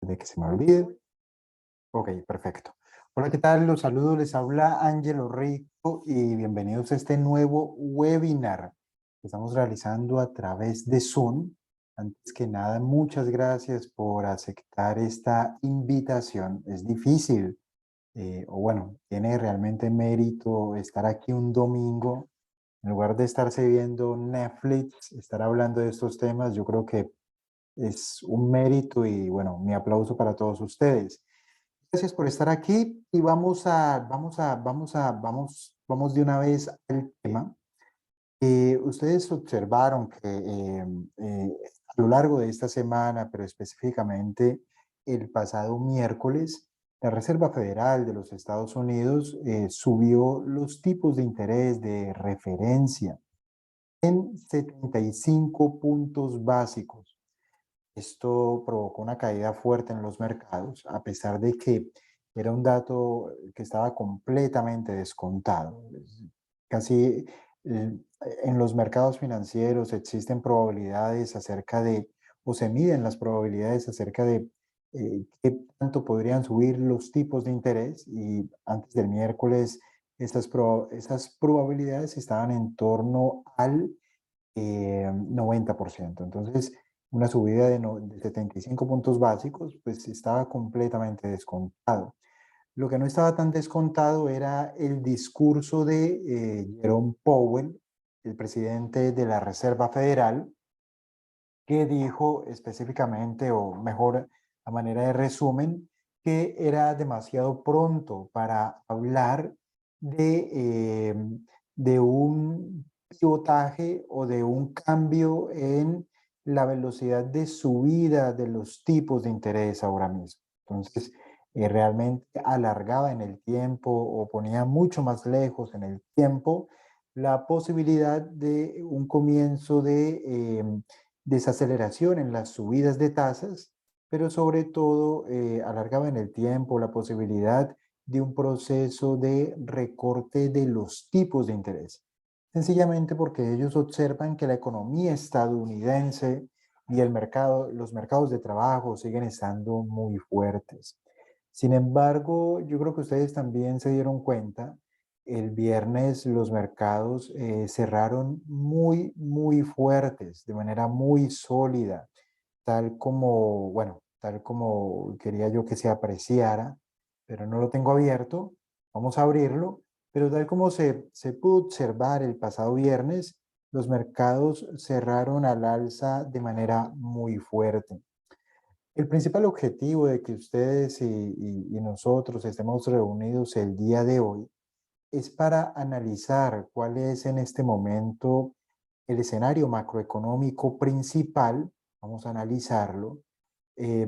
de que se me olvide. Ok, perfecto. Hola, ¿qué tal? Los saludos, les habla Ángelo Rico y bienvenidos a este nuevo webinar que estamos realizando a través de Zoom. Antes que nada, muchas gracias por aceptar esta invitación. Es difícil, o bueno, tiene realmente mérito estar aquí un domingo. En lugar de estarse viendo Netflix, estar hablando de estos temas, yo creo que es un mérito y bueno, mi aplauso para todos ustedes. Gracias por estar aquí y vamos de una vez al tema. Ustedes observaron que a lo largo de esta semana, pero específicamente el pasado miércoles, la Reserva Federal de los Estados Unidos subió los tipos de interés de referencia en 75 puntos básicos. Esto provocó una caída fuerte en los mercados, a pesar de que era un dato que estaba completamente descontado. Casi en los mercados financieros existen probabilidades acerca de, o se miden las probabilidades acerca de qué tanto podrían subir los tipos de interés, y antes del miércoles esas probabilidades estaban en torno al 90%. Entonces, una subida de 75 puntos básicos, pues estaba completamente descontado. Lo que no estaba tan descontado era el discurso de Jerome Powell, el presidente de la Reserva Federal, que dijo específicamente, o mejor, a manera de resumen, que era demasiado pronto para hablar de un pivotaje o de un cambio en la velocidad de subida de los tipos de interés ahora mismo. Entonces, realmente alargaba en el tiempo o ponía mucho más lejos en el tiempo la posibilidad de un comienzo de desaceleración en las subidas de tasas, pero sobre todo alargaba en el tiempo la posibilidad de un proceso de recorte de los tipos de interés. Sencillamente porque ellos observan que la economía estadounidense y los mercados de trabajo siguen estando muy fuertes. Sin embargo, yo creo que ustedes también se dieron cuenta, el viernes los mercados cerraron muy fuertes, de manera muy sólida, tal como quería yo que se apreciara, pero no lo tengo abierto. Vamos a abrirlo, pero tal como se pudo observar el pasado viernes, los mercados cerraron al alza de manera muy fuerte. El principal objetivo de que ustedes y nosotros estemos reunidos el día de hoy es para analizar cuál es en este momento el escenario macroeconómico principal. Vamos a analizarlo.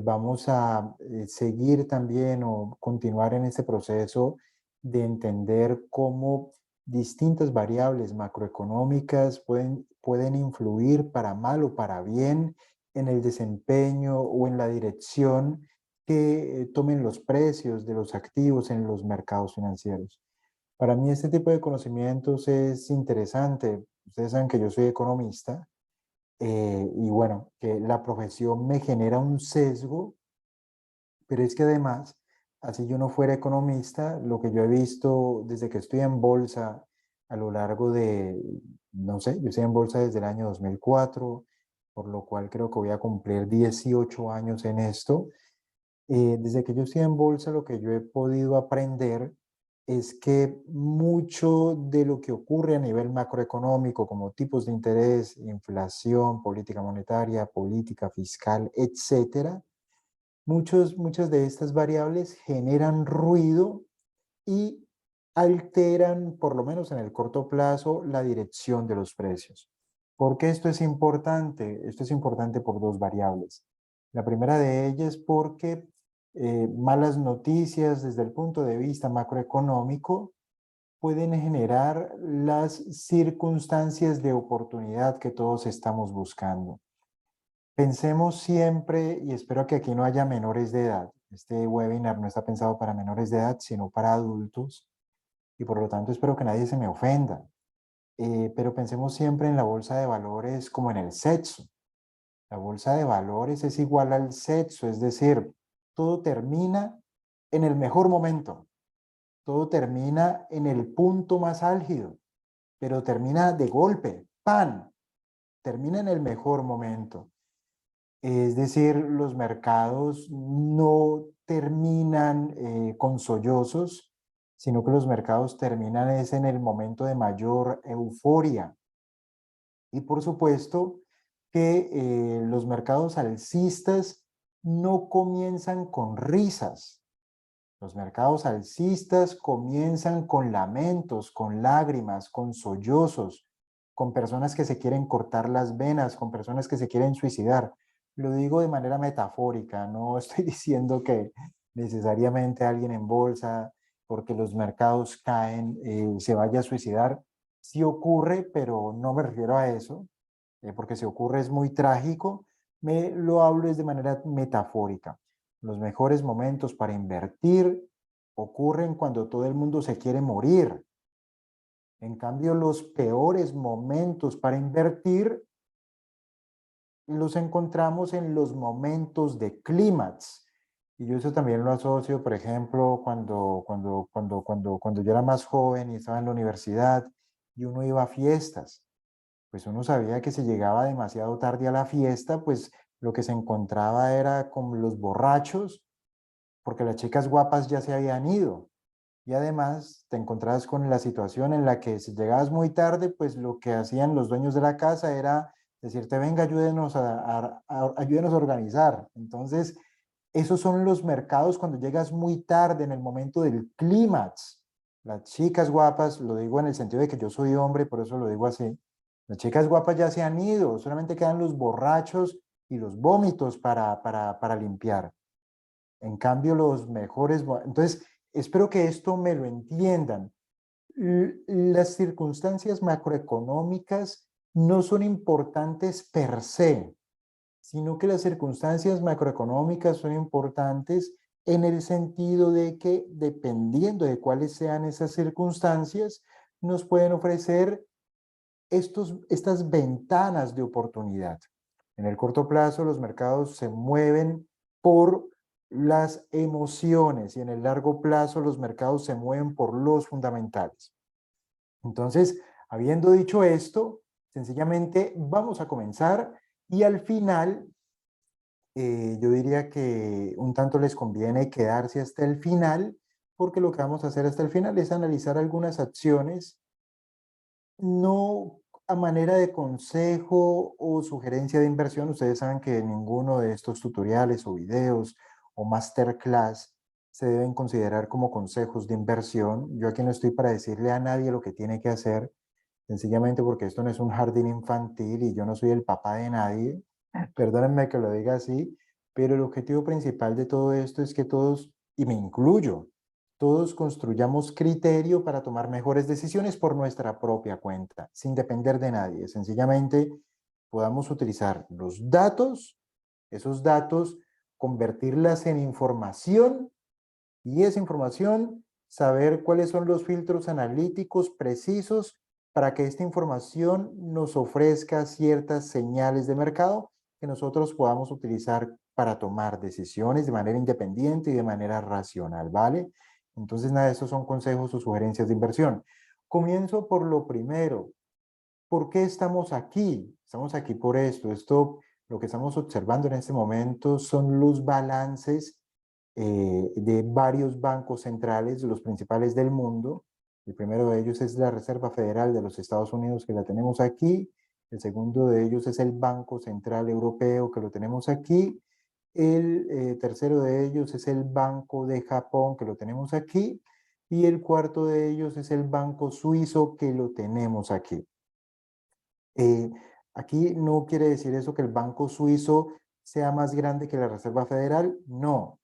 Vamos a seguir también o continuar en este proceso de entender cómo distintas variables macroeconómicas pueden influir para mal o para bien en el desempeño o en la dirección que tomen los precios de los activos en los mercados financieros. Para mí este tipo de conocimientos es interesante. Ustedes saben que yo soy economista, y bueno, que la profesión me genera un sesgo, pero es que además, así yo no fuera economista, lo que yo he visto desde que estoy en bolsa a lo largo de, no sé, yo estoy en bolsa desde el año 2004, por lo cual creo que voy a cumplir 18 años en esto. Desde que yo estoy en bolsa, lo que yo he podido aprender es que mucho de lo que ocurre a nivel macroeconómico, como tipos de interés, inflación, política monetaria, política fiscal, etcétera, muchas de estas variables generan ruido y alteran, por lo menos en el corto plazo, la dirección de los precios. ¿Por qué esto es importante? Esto es importante por dos variables. La primera de ellas es porque malas noticias desde el punto de vista macroeconómico pueden generar las circunstancias de oportunidad que todos estamos buscando. Pensemos siempre, y espero que aquí no haya menores de edad. Este webinar no está pensado para menores de edad, sino para adultos, y por lo tanto espero que nadie se me ofenda. Pero pensemos siempre en la bolsa de valores como en el sexo. La bolsa de valores es igual al sexo, es decir, todo termina en el mejor momento, todo termina en el punto más álgido, pero termina de golpe, ¡pan! Termina en el mejor momento. Es decir, los mercados no terminan con sollozos, sino que los mercados terminan es en el momento de mayor euforia. Y por supuesto que los mercados alcistas no comienzan con risas. Los mercados alcistas comienzan con lamentos, con lágrimas, con sollozos, con personas que se quieren cortar las venas, con personas que se quieren suicidar. Lo digo de manera metafórica, no estoy diciendo que necesariamente alguien en bolsa, porque los mercados caen, se vaya a suicidar. Sí ocurre, pero no me refiero a eso, porque si ocurre es muy trágico. Me lo hablo es de manera metafórica. Los mejores momentos para invertir ocurren cuando todo el mundo se quiere morir. En cambio, los peores momentos para invertir los encontramos en los momentos de clímax. Y yo eso también lo asocio, por ejemplo, cuando yo era más joven y estaba en la universidad y uno iba a fiestas. Pues uno sabía que si llegaba demasiado tarde a la fiesta, pues lo que se encontraba era con los borrachos, porque las chicas guapas ya se habían ido. Y además te encontrabas con la situación en la que si llegabas muy tarde, pues lo que hacían los dueños de la casa era decirte, venga, ayúdenos ayúdenos a organizar. Entonces, esos son los mercados cuando llegas muy tarde, en el momento del clímax. Las chicas guapas, lo digo en el sentido de que yo soy hombre, por eso lo digo así, las chicas guapas ya se han ido, solamente quedan los borrachos y los vómitos para limpiar. En cambio, los mejores... Entonces, espero que esto me lo entiendan. Las circunstancias macroeconómicas no son importantes per se, sino que las circunstancias macroeconómicas son importantes en el sentido de que, dependiendo de cuáles sean esas circunstancias, nos pueden ofrecer estas ventanas de oportunidad. En el corto plazo, los mercados se mueven por las emociones y en el largo plazo los mercados se mueven por los fundamentales. Entonces, habiendo dicho esto, sencillamente vamos a comenzar y al final, yo diría que un tanto les conviene quedarse hasta el final, porque lo que vamos a hacer hasta el final es analizar algunas acciones no a manera de consejo o sugerencia de inversión. Ustedes saben que ninguno de estos tutoriales o videos o masterclass se deben considerar como consejos de inversión. Yo aquí no estoy para decirle a nadie lo que tiene que hacer, sencillamente porque esto no es un jardín infantil y yo no soy el papá de nadie. Perdónenme que lo diga así, pero el objetivo principal de todo esto es que todos, y me incluyo, todos construyamos criterio para tomar mejores decisiones por nuestra propia cuenta, sin depender de nadie. Sencillamente podamos utilizar los datos, esos datos, convertirlas en información y esa información, saber cuáles son los filtros analíticos precisos para que esta información nos ofrezca ciertas señales de mercado que nosotros podamos utilizar para tomar decisiones de manera independiente y de manera racional, ¿vale? Entonces, nada, estos son consejos o sugerencias de inversión. Comienzo por lo primero. ¿Por qué estamos aquí? Estamos aquí por esto. Lo que estamos observando en este momento son los balances de varios bancos centrales, los principales del mundo. El primero de ellos es la Reserva Federal de los Estados Unidos, que la tenemos aquí. El segundo de ellos es el Banco Central Europeo, que lo tenemos aquí. El tercero de ellos es el Banco de Japón, que lo tenemos aquí. Y el cuarto de ellos es el Banco Suizo, que lo tenemos aquí. Eh, Aquí no quiere decir eso que el Banco Suizo sea más grande que la Reserva Federal, no.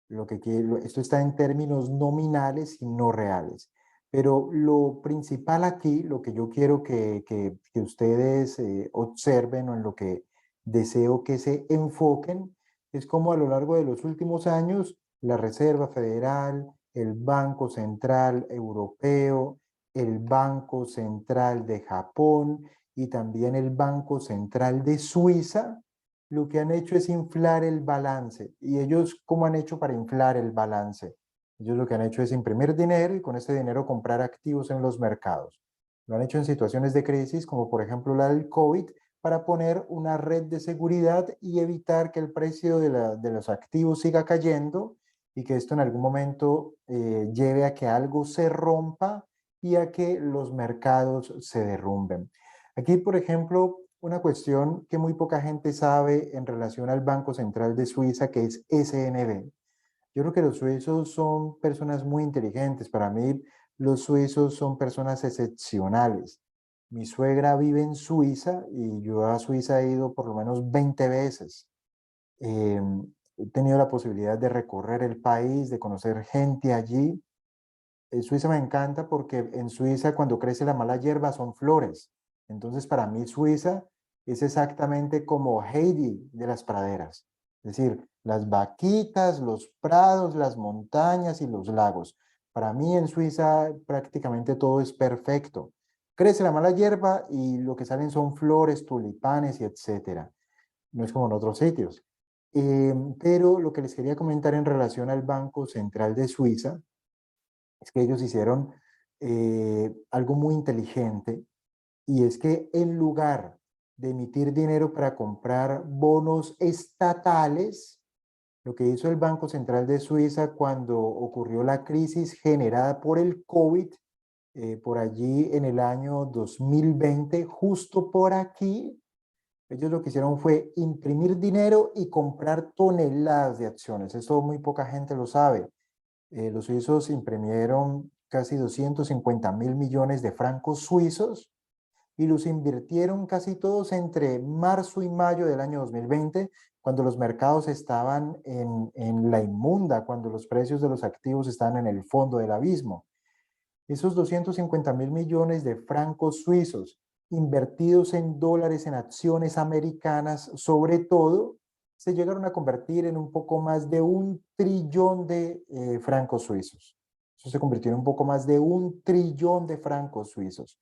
Esto está en términos nominales y no reales. Pero lo principal aquí, lo que yo quiero que ustedes observen o en lo que deseo que se enfoquen, es cómo a lo largo de los últimos años la Reserva Federal, el Banco Central Europeo, el Banco Central de Japón y también el Banco Central de Suiza lo que han hecho es inflar el balance. ¿Y ellos cómo han hecho para inflar el balance? Ellos lo que han hecho es imprimir dinero y con ese dinero comprar activos en los mercados. Lo han hecho en situaciones de crisis, como por ejemplo la del COVID, para poner una red de seguridad y evitar que el precio de los activos siga cayendo y que esto en algún momento lleve a que algo se rompa y a que los mercados se derrumben. Aquí, por ejemplo, una cuestión que muy poca gente sabe en relación al Banco Central de Suiza, que es SNB. Yo creo que los suizos son personas muy inteligentes. Para mí, los suizos son personas excepcionales. Mi suegra vive en Suiza y yo a Suiza he ido por lo menos 20 veces. Eh, He tenido la posibilidad de recorrer el país, de conocer gente allí. Suiza me encanta porque en Suiza cuando crece la mala hierba son flores. Entonces para mí Suiza es exactamente como Heidi de las praderas. Es decir, las vaquitas, los prados, las montañas y los lagos. Para mí en Suiza prácticamente todo es perfecto. Crece la mala hierba y lo que salen son flores, tulipanes y etcétera. No es como en otros sitios. Pero lo que les quería comentar en relación al Banco Central de Suiza es que ellos hicieron algo muy inteligente y es que en lugar de emitir dinero para comprar bonos estatales, lo que hizo el Banco Central de Suiza cuando ocurrió la crisis generada por el COVID, por allí en el año 2020, justo por aquí, ellos lo que hicieron fue imprimir dinero y comprar toneladas de acciones. Eso muy poca gente lo sabe. Los suizos imprimieron casi 250.000 millones de francos suizos y los invirtieron casi todos entre marzo y mayo del año 2020, cuando los mercados estaban en la inmunda, cuando los precios de los activos estaban en el fondo del abismo. Esos 250.000 millones de francos suizos invertidos en dólares, en acciones americanas, sobre todo, se llegaron a convertir en un poco más de 1 trillón de francos suizos. Eso se convirtió en un poco más de 1 trillón de francos suizos.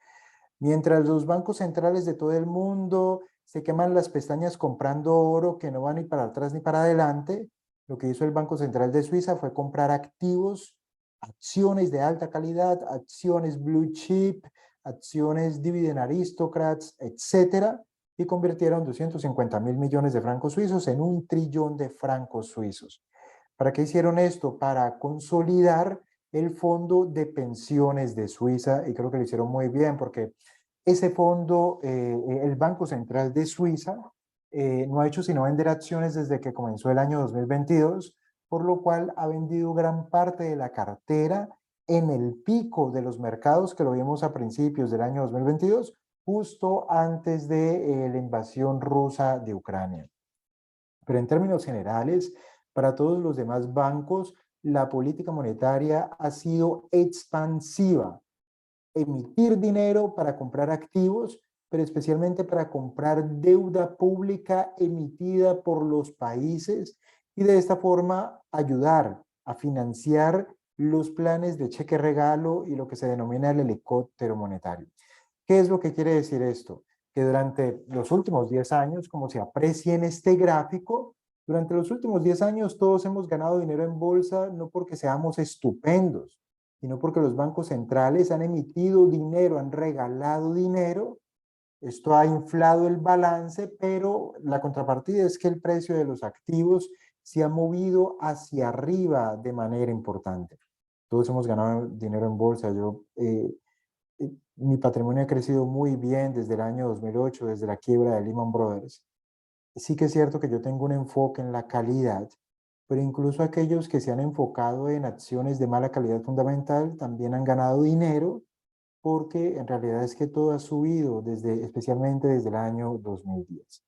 Mientras los bancos centrales de todo el mundo se queman las pestañas comprando oro que no va ni para atrás ni para adelante, lo que hizo el Banco Central de Suiza fue comprar activos, acciones de alta calidad, acciones blue chip, acciones dividend aristocrats, etcétera, y convirtieron 250.000 millones de francos suizos en 1 trillón de francos suizos. ¿Para qué hicieron esto? Para consolidar el fondo de pensiones de Suiza, y creo que lo hicieron muy bien porque ese fondo, el Banco Central de Suiza, no ha hecho sino vender acciones desde que comenzó el año 2022, por lo cual ha vendido gran parte de la cartera en el pico de los mercados que lo vimos a principios del año 2022, justo antes de la invasión rusa de Ucrania. Pero en términos generales, para todos los demás bancos, la política monetaria ha sido expansiva. Emitir dinero para comprar activos, pero especialmente para comprar deuda pública emitida por los países y de esta forma ayudar a financiar los planes de cheque regalo y lo que se denomina el helicóptero monetario. ¿Qué es lo que quiere decir esto? Que durante los últimos 10 años, como se aprecia en este gráfico, durante los últimos 10 años todos hemos ganado dinero en bolsa no porque seamos estupendos, sino porque los bancos centrales han emitido dinero, han regalado dinero. Esto ha inflado el balance, pero la contrapartida es que el precio de los activos se ha movido hacia arriba de manera importante. Todos hemos ganado dinero en bolsa. Mi patrimonio ha crecido muy bien desde el año 2008, desde la quiebra de Lehman Brothers. Sí que es cierto que yo tengo un enfoque en la calidad, pero incluso aquellos que se han enfocado en acciones de mala calidad fundamental también han ganado dinero porque en realidad es que todo ha subido, especialmente desde el año 2010.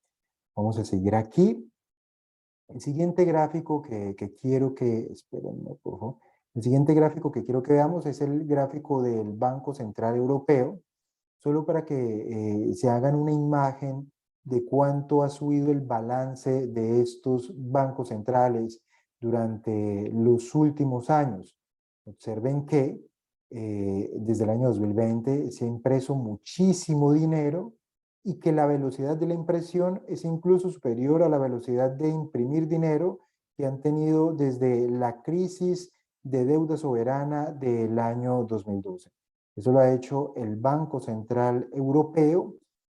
Vamos a seguir aquí. El siguiente gráfico que quiero que, espérenme por favor, el siguiente gráfico que quiero que veamos es el gráfico del Banco Central Europeo, solo para que se hagan una imagen de cuánto ha subido el balance de estos bancos centrales durante los últimos años. Observen que desde el año 2020 se ha impreso muchísimo dinero y que la velocidad de la impresión es incluso superior a la velocidad de imprimir dinero que han tenido desde la crisis de deuda soberana del año 2012. Eso lo ha hecho el Banco Central Europeo,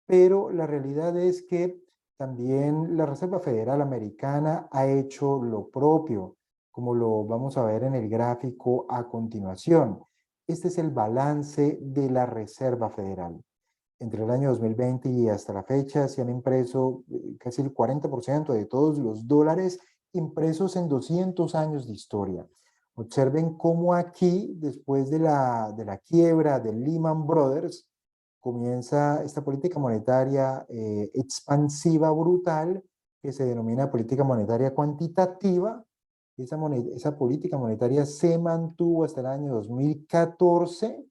pero la realidad es que también la Reserva Federal Americana ha hecho lo propio, como lo vamos a ver en el gráfico a continuación. Este es el balance de la Reserva Federal. Entre el año 2020 y hasta la fecha se han impreso casi el 40% de todos los dólares impresos en 200 años de historia. Observen cómo aquí, después de la quiebra de Lehman Brothers, comienza esta política monetaria expansiva brutal que se denomina política monetaria cuantitativa. Esa política monetaria se mantuvo hasta el año 2014.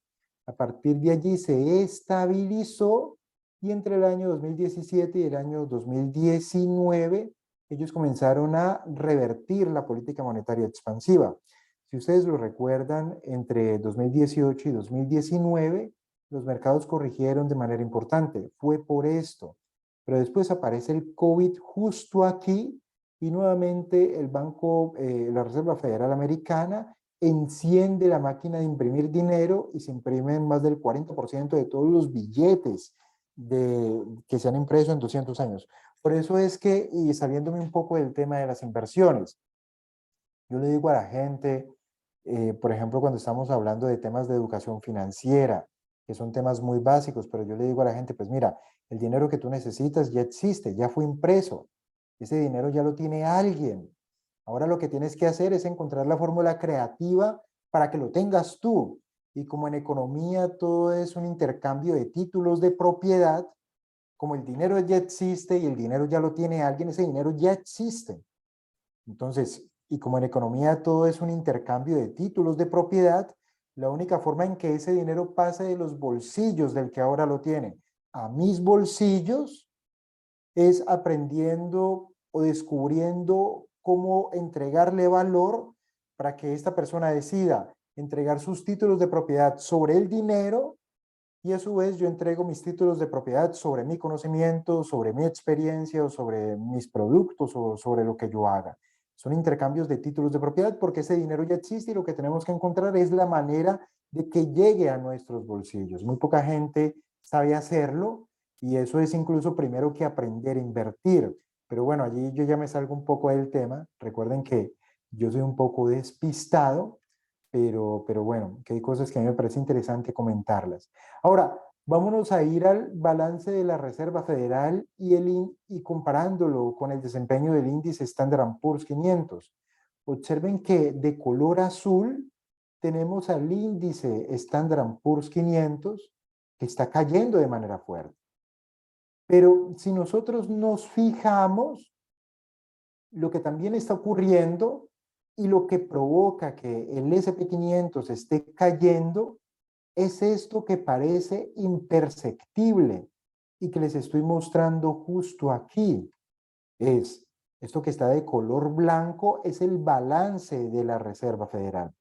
A partir de allí se estabilizó y entre el año 2017 y el año 2019 ellos comenzaron a revertir la política monetaria expansiva. Si ustedes lo recuerdan, entre 2018 y 2019 los mercados corrigieron de manera importante. Fue por esto. Pero después aparece el COVID justo aquí y nuevamente el banco, la Reserva Federal Americana, enciende la máquina de imprimir dinero y se imprimen más del 40% de todos los billetes que se han impreso en 200 años. Por eso es que, y saliéndome un poco del tema de las inversiones, yo le digo a la gente, por ejemplo, cuando estamos hablando de temas de educación financiera, que son temas muy básicos, pero yo le digo a la gente, pues mira, el dinero que tú necesitas ya existe, ya fue impreso. Ese dinero ya lo tiene alguien. Ahora lo que tienes que hacer es encontrar la fórmula creativa para que lo tengas tú. Y como en economía todo es un intercambio de títulos de propiedad, como el dinero ya existe y el dinero ya lo tiene alguien, ese dinero ya existe. Entonces, y como en economía todo es un intercambio de títulos de propiedad, la única forma en que ese dinero pase de los bolsillos del que ahora lo tiene a mis bolsillos es aprendiendo o descubriendo cómo entregarle valor para que esta persona decida entregar sus títulos de propiedad sobre el dinero y a su vez yo entrego mis títulos de propiedad sobre mi conocimiento, sobre mi experiencia o sobre mis productos o sobre lo que yo haga. Son intercambios de títulos de propiedad porque ese dinero ya existe y lo que tenemos que encontrar es la manera de que llegue a nuestros bolsillos. Muy poca gente sabe hacerlo y eso es incluso primero que aprender a invertir. Pero bueno, allí yo ya me salgo un poco del tema. Recuerden que yo soy un poco despistado, pero bueno, que hay cosas que a mí me parece interesante comentarlas. Ahora, vámonos a ir al balance de la Reserva Federal y comparándolo con el desempeño del índice Standard Poor's 500. Observen que de color azul tenemos al índice Standard Poor's 500 que está cayendo de manera fuerte. Pero si nosotros nos fijamos, lo que también está ocurriendo y lo que provoca que el S&P 500 esté cayendo es esto que parece imperceptible y que les estoy mostrando justo aquí. Es esto que está de color blanco, es el balance de la Reserva Federal.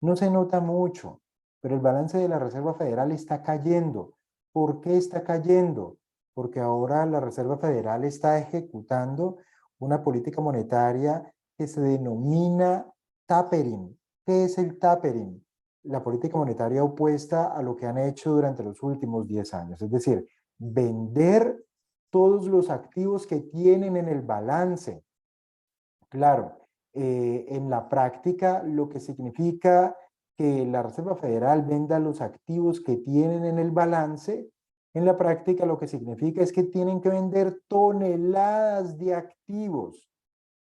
No se nota mucho, pero el balance de la Reserva Federal está cayendo. ¿Por qué está cayendo? Porque ahora la Reserva Federal está ejecutando una política monetaria que se denomina tapering. ¿Qué es el tapering? La política monetaria opuesta a lo que han hecho durante los últimos 10 años, es decir, vender todos los activos que tienen en el balance. Claro, en la práctica lo que significa que la Reserva Federal venda los activos que tienen en el balance, en la práctica lo que significa es que tienen que vender toneladas de activos.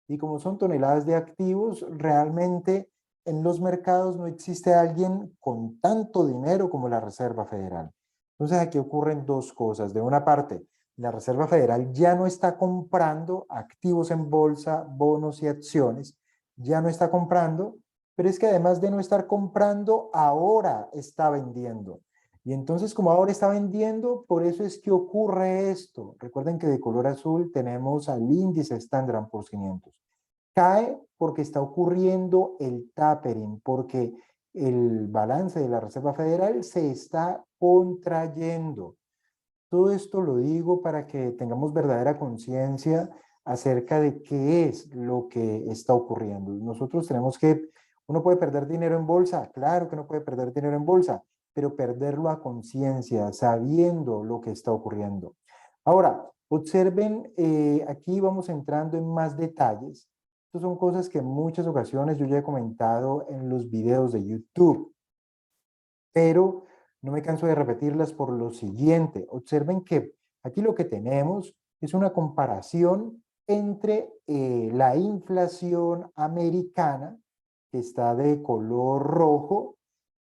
Y como son toneladas de activos, realmente en los mercados no existe alguien con tanto dinero como la Reserva Federal. Entonces aquí ocurren dos cosas. De una parte, la Reserva Federal ya no está comprando activos en bolsa, bonos y acciones, ya no está comprando, pero es que además de no estar comprando, ahora está vendiendo. Y entonces, como ahora está vendiendo, por eso es que ocurre esto. Recuerden que de color azul tenemos al índice Standard Poor's 500. Cae porque está ocurriendo el tapering, porque el balance de la Reserva Federal se está contrayendo. Todo esto lo digo para que tengamos verdadera conciencia acerca de qué es lo que está ocurriendo. Nosotros tenemos que, uno puede perder dinero en bolsa, claro que no puede perder dinero en bolsa, pero perderlo a conciencia, sabiendo lo que está ocurriendo. Ahora, observen, aquí vamos entrando en más detalles. Estas son cosas que en muchas ocasiones yo ya he comentado en los videos de YouTube, pero no me canso de repetirlas por lo siguiente. Observen que aquí lo que tenemos es una comparación entre la inflación americana, que está de color rojo,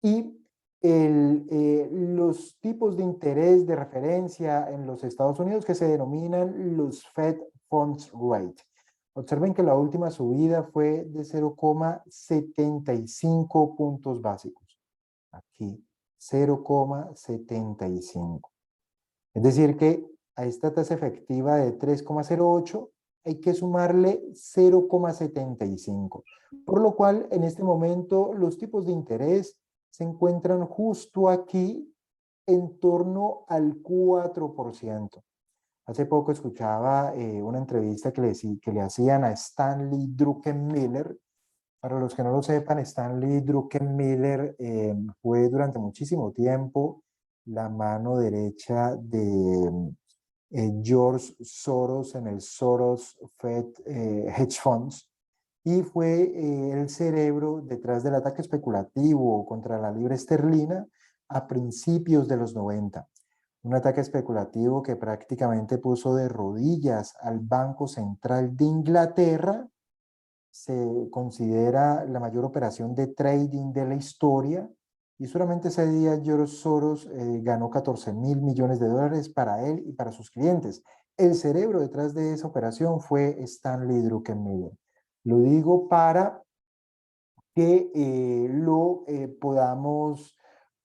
y los tipos de interés de referencia en los Estados Unidos que se denominan los Fed Funds Rate. Observen que la última subida fue de 0,75 puntos básicos. Aquí, 0,75. Es decir que a esta tasa efectiva de 3,08 hay que sumarle 0,75. Por lo cual, en este momento, los tipos de interés se encuentran justo aquí en torno al 4%. Hace poco escuchaba una entrevista que le hacían a Stanley Druckenmiller. Para los que no lo sepan, Stanley Druckenmiller fue durante muchísimo tiempo la mano derecha de George Soros en el Soros Fed Hedge Funds y fue el cerebro detrás del ataque especulativo contra la libra esterlina a principios de los 90. Un ataque especulativo que prácticamente puso de rodillas al Banco Central de Inglaterra. Se considera la mayor operación de trading de la historia y solamente ese día George Soros ganó 14.000 millones de dólares para él y para sus clientes. El cerebro detrás de esa operación fue Stanley Druckenmiller. Lo digo para que podamos,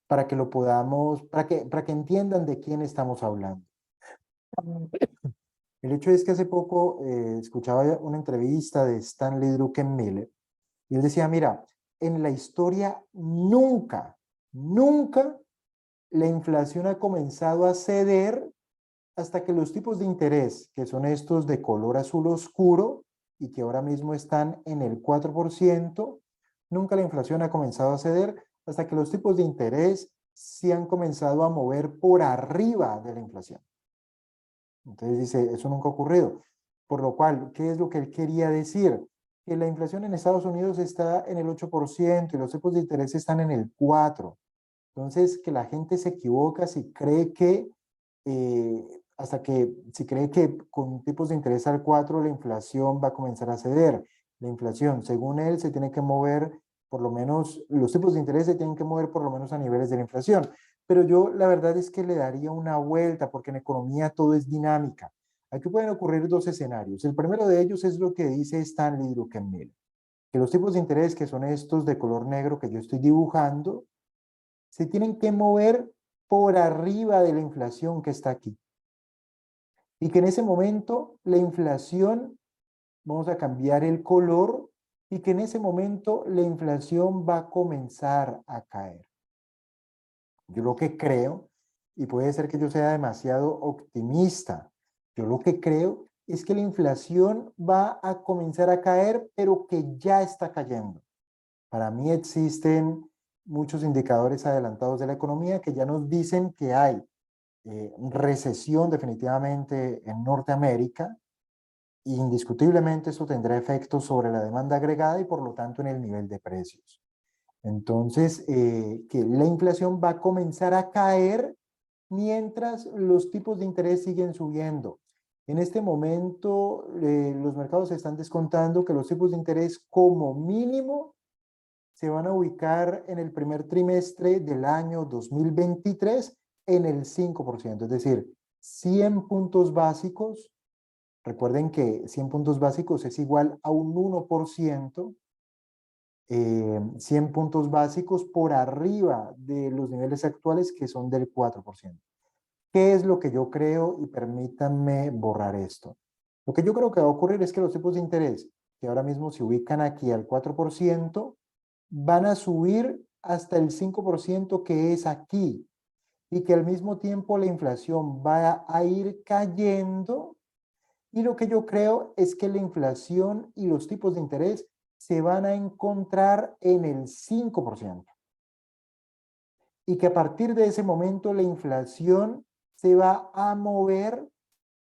para que lo podamos, para que entiendan de quién estamos hablando. El hecho es que hace poco escuchaba una entrevista de Stanley Druckenmiller y él decía, mira, en la historia nunca la inflación ha comenzado a ceder hasta que los tipos de interés, que son estos de color azul oscuro y que ahora mismo están en el 4%, nunca la inflación ha comenzado a ceder hasta que los tipos de interés se han comenzado a mover por arriba de la inflación. Entonces dice, eso nunca ha ocurrido. Por lo cual, ¿qué es lo que él quería decir? Que la inflación en Estados Unidos está en el 8% y los tipos de interés están en el 4%. Entonces, que la gente se equivoca si cree que, si cree que con tipos de interés al 4 la inflación va a comenzar a ceder. La inflación, según él, se tiene que mover, por lo menos, los tipos de interés se tienen que mover por lo menos a niveles de la inflación. Pero yo la verdad es que le daría una vuelta, porque en economía todo es dinámica. Aquí pueden ocurrir dos escenarios. El primero de ellos es lo que dice Stanley Druckenmiller, que los tipos de interés, que son estos de color negro que yo estoy dibujando, se tienen que mover por arriba de la inflación que está aquí. Y que en ese momento la inflación, vamos a cambiar el color, y que en ese momento la inflación va a comenzar a caer. Yo lo que creo, y puede ser que yo sea demasiado optimista, yo lo que creo es que la inflación va a comenzar a caer, pero que ya está cayendo. Para mí existen muchos indicadores adelantados de la economía que ya nos dicen que hay recesión definitivamente en Norteamérica. Indiscutiblemente eso tendrá efectos sobre la demanda agregada y por lo tanto en el nivel de precios. Entonces, que la inflación va a comenzar a caer mientras los tipos de interés siguen subiendo. En este momento, los mercados están descontando que los tipos de interés como mínimo se van a ubicar en el primer trimestre del año 2023 en el 5%, es decir, 100 puntos básicos. Recuerden que 100 puntos básicos es igual a un 1%, 100 puntos básicos por arriba de los niveles actuales que son del 4%. ¿Qué es lo que yo creo? Y permítanme borrar esto. Lo que yo creo que va a ocurrir es que los tipos de interés, que ahora mismo se ubican aquí al 4%, van a subir hasta el 5% que es aquí. y que al mismo tiempo la inflación va a ir cayendo. Y lo que yo creo es que la inflación y los tipos de interés se van a encontrar en el 5%. Y que a partir de ese momento la inflación se va a mover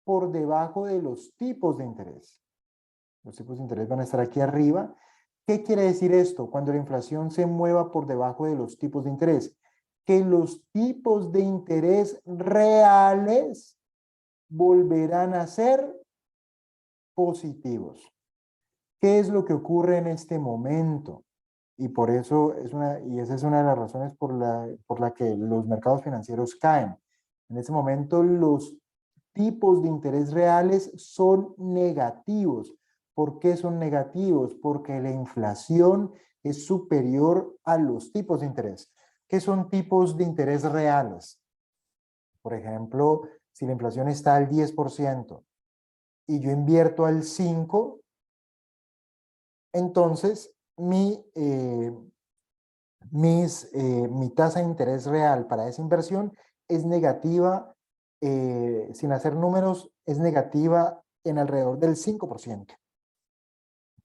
por debajo de los tipos de interés. Los tipos de interés van a estar aquí arriba. ¿Qué quiere decir esto? Cuando la inflación se mueva por debajo de los tipos de interés, que los tipos de interés reales volverán a ser positivos. ¿Qué es lo que ocurre en este momento? Y por eso esa es una de las razones por la que los mercados financieros caen. En este momento los tipos de interés reales son negativos. ¿Por qué son negativos? Porque la inflación es superior a los tipos de interés. ¿Qué son tipos de interés reales? Por ejemplo, si la inflación está al 10% y yo invierto al 5%, entonces mi tasa de interés real para esa inversión es negativa, sin hacer números, es negativa en alrededor del 5%,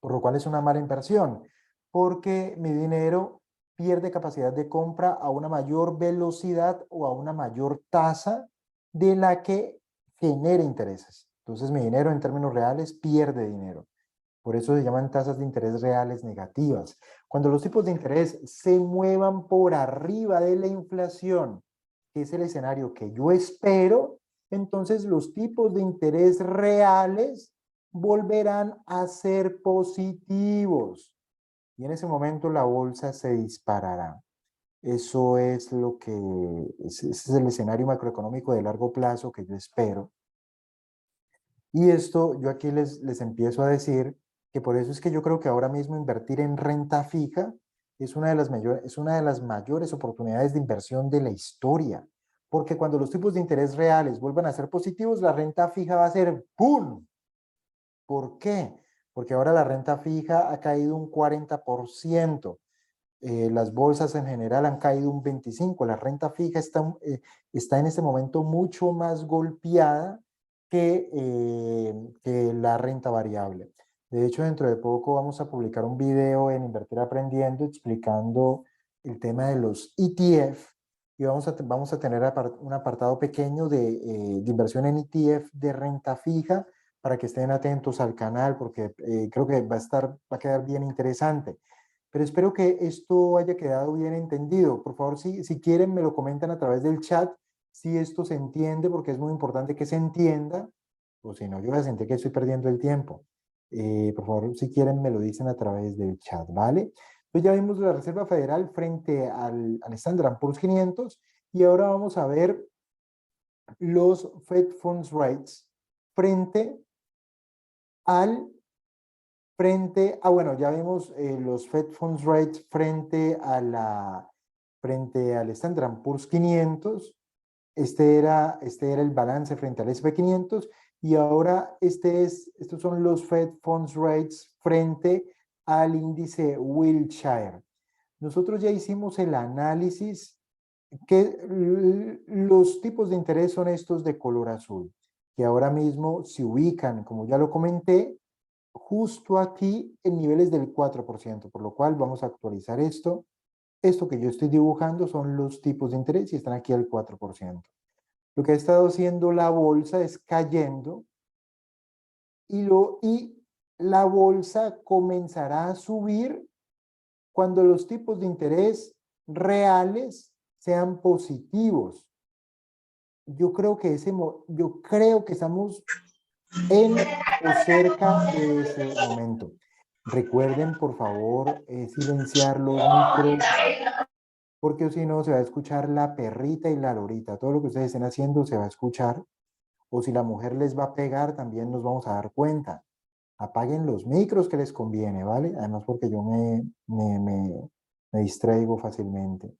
por lo cual es una mala inversión, porque mi dinero pierde capacidad de compra a una mayor velocidad o a una mayor tasa de la que genera intereses. Entonces mi dinero en términos reales pierde dinero. Por eso se llaman tasas de interés reales negativas. Cuando los tipos de interés se muevan por arriba de la inflación, que es el escenario que yo espero, entonces los tipos de interés reales volverán a ser positivos. Y en ese momento la bolsa se disparará. Eso es ese es el escenario macroeconómico de largo plazo que yo espero. Y esto yo aquí les empiezo a decir que por eso es que yo creo que ahora mismo invertir en renta fija es una de las mayores oportunidades de inversión de la historia. Porque cuando los tipos de interés reales vuelvan a ser positivos, la renta fija va a ser ¡pum! ¿Por qué? Porque ahora la renta fija ha caído un 40%. Las bolsas en general han caído un 25%. La renta fija está en este momento mucho más golpeada que la renta variable. De hecho, dentro de poco vamos a publicar un video en Invertir Aprendiendo explicando el tema de los ETF y vamos a tener un apartado pequeño de inversión en ETF de renta fija para que estén atentos al canal porque creo que va a quedar bien interesante. Pero espero que esto haya quedado bien entendido. Por favor, si quieren, me lo comentan a través del chat si esto se entiende, porque es muy importante que se entienda, o si no, yo voy a sentir que estoy perdiendo el tiempo. Por favor, si quieren, me lo dicen a través del chat, ¿vale? Entonces ya vimos la Reserva Federal frente al Standard & Poor's 500 y ahora vamos a ver los Fed Funds Rates frente al bueno, ya vimos los Fed Funds Rates frente al Standard & Poor's 500. Este era el balance frente al S&P 500 y ahora estos son los Fed Funds Rates frente al índice Wilshire. Nosotros ya hicimos el análisis que los tipos de interés son estos de color azul, que ahora mismo se ubican, como ya lo comenté, justo aquí en niveles del 4%, por lo cual vamos a actualizar esto. Esto que yo estoy dibujando son los tipos de interés y están aquí al 4%. Lo que ha estado haciendo la bolsa es cayendo y la bolsa comenzará a subir cuando los tipos de interés reales sean positivos. Yo creo que estamos en o cerca de ese momento. Recuerden, por favor, silenciar los micros, porque si no se va a escuchar la perrita y la lorita. Todo lo que ustedes estén haciendo se va a escuchar. O si la mujer les va a pegar, también nos vamos a dar cuenta. Apaguen los micros que les conviene, ¿vale? Además porque yo me distraigo fácilmente.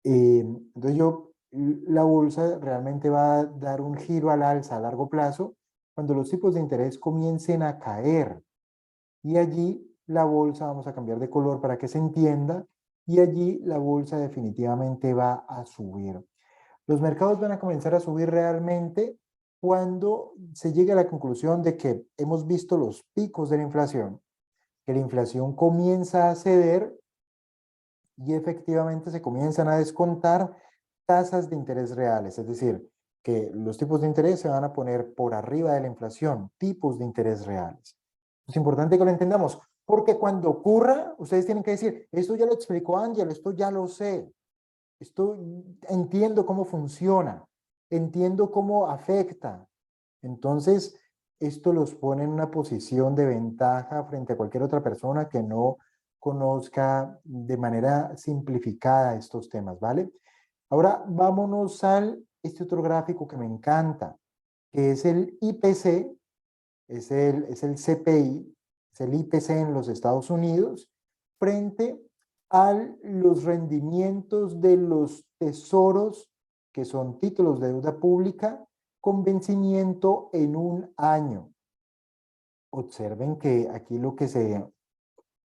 Entonces la bolsa realmente va a dar un giro al alza a largo plazo cuando los tipos de interés comiencen a caer. Y allí la bolsa, vamos a cambiar de color para que se entienda, y allí la bolsa definitivamente va a subir. Los mercados van a comenzar a subir realmente cuando se llegue a la conclusión de que hemos visto los picos de la inflación, que la inflación comienza a ceder y efectivamente se comienzan a descontar tasas de interés reales, es decir, que los tipos de interés se van a poner por arriba de la inflación, tipos de interés reales. Es importante que lo entendamos, porque cuando ocurra, ustedes tienen que decir, esto ya lo explicó Ángel, esto ya lo sé, esto entiendo cómo funciona, entiendo cómo afecta. Entonces, esto los pone en una posición de ventaja frente a cualquier otra persona que no conozca de manera simplificada estos temas, ¿vale? Ahora vámonos al este otro gráfico que me encanta, que es el IPC, es el CPI, es el IPC en los Estados Unidos, frente a los rendimientos de los tesoros, que son títulos de deuda pública, con vencimiento en un año. Observen que aquí lo que se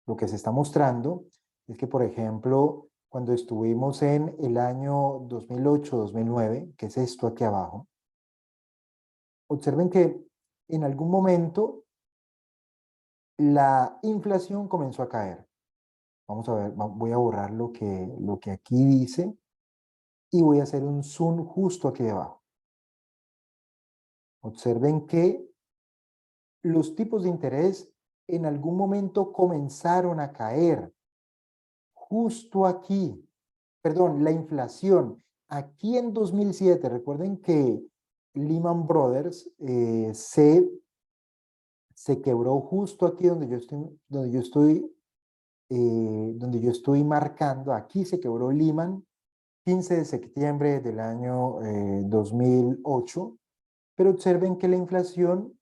está mostrando es que, por ejemplo, cuando estuvimos en el año 2008-2009, que es esto aquí abajo, observen que en algún momento la inflación comenzó a caer. Vamos a ver, voy a borrar lo que aquí dice y voy a hacer un zoom justo aquí abajo. Observen que los tipos de interés en algún momento comenzaron a caer. Justo aquí, perdón, la inflación. Aquí en 2007, recuerden que Lehman Brothers se quebró justo aquí donde yo estoy marcando. Aquí se quebró Lehman, 15 de septiembre del año 2008, pero observen que la inflación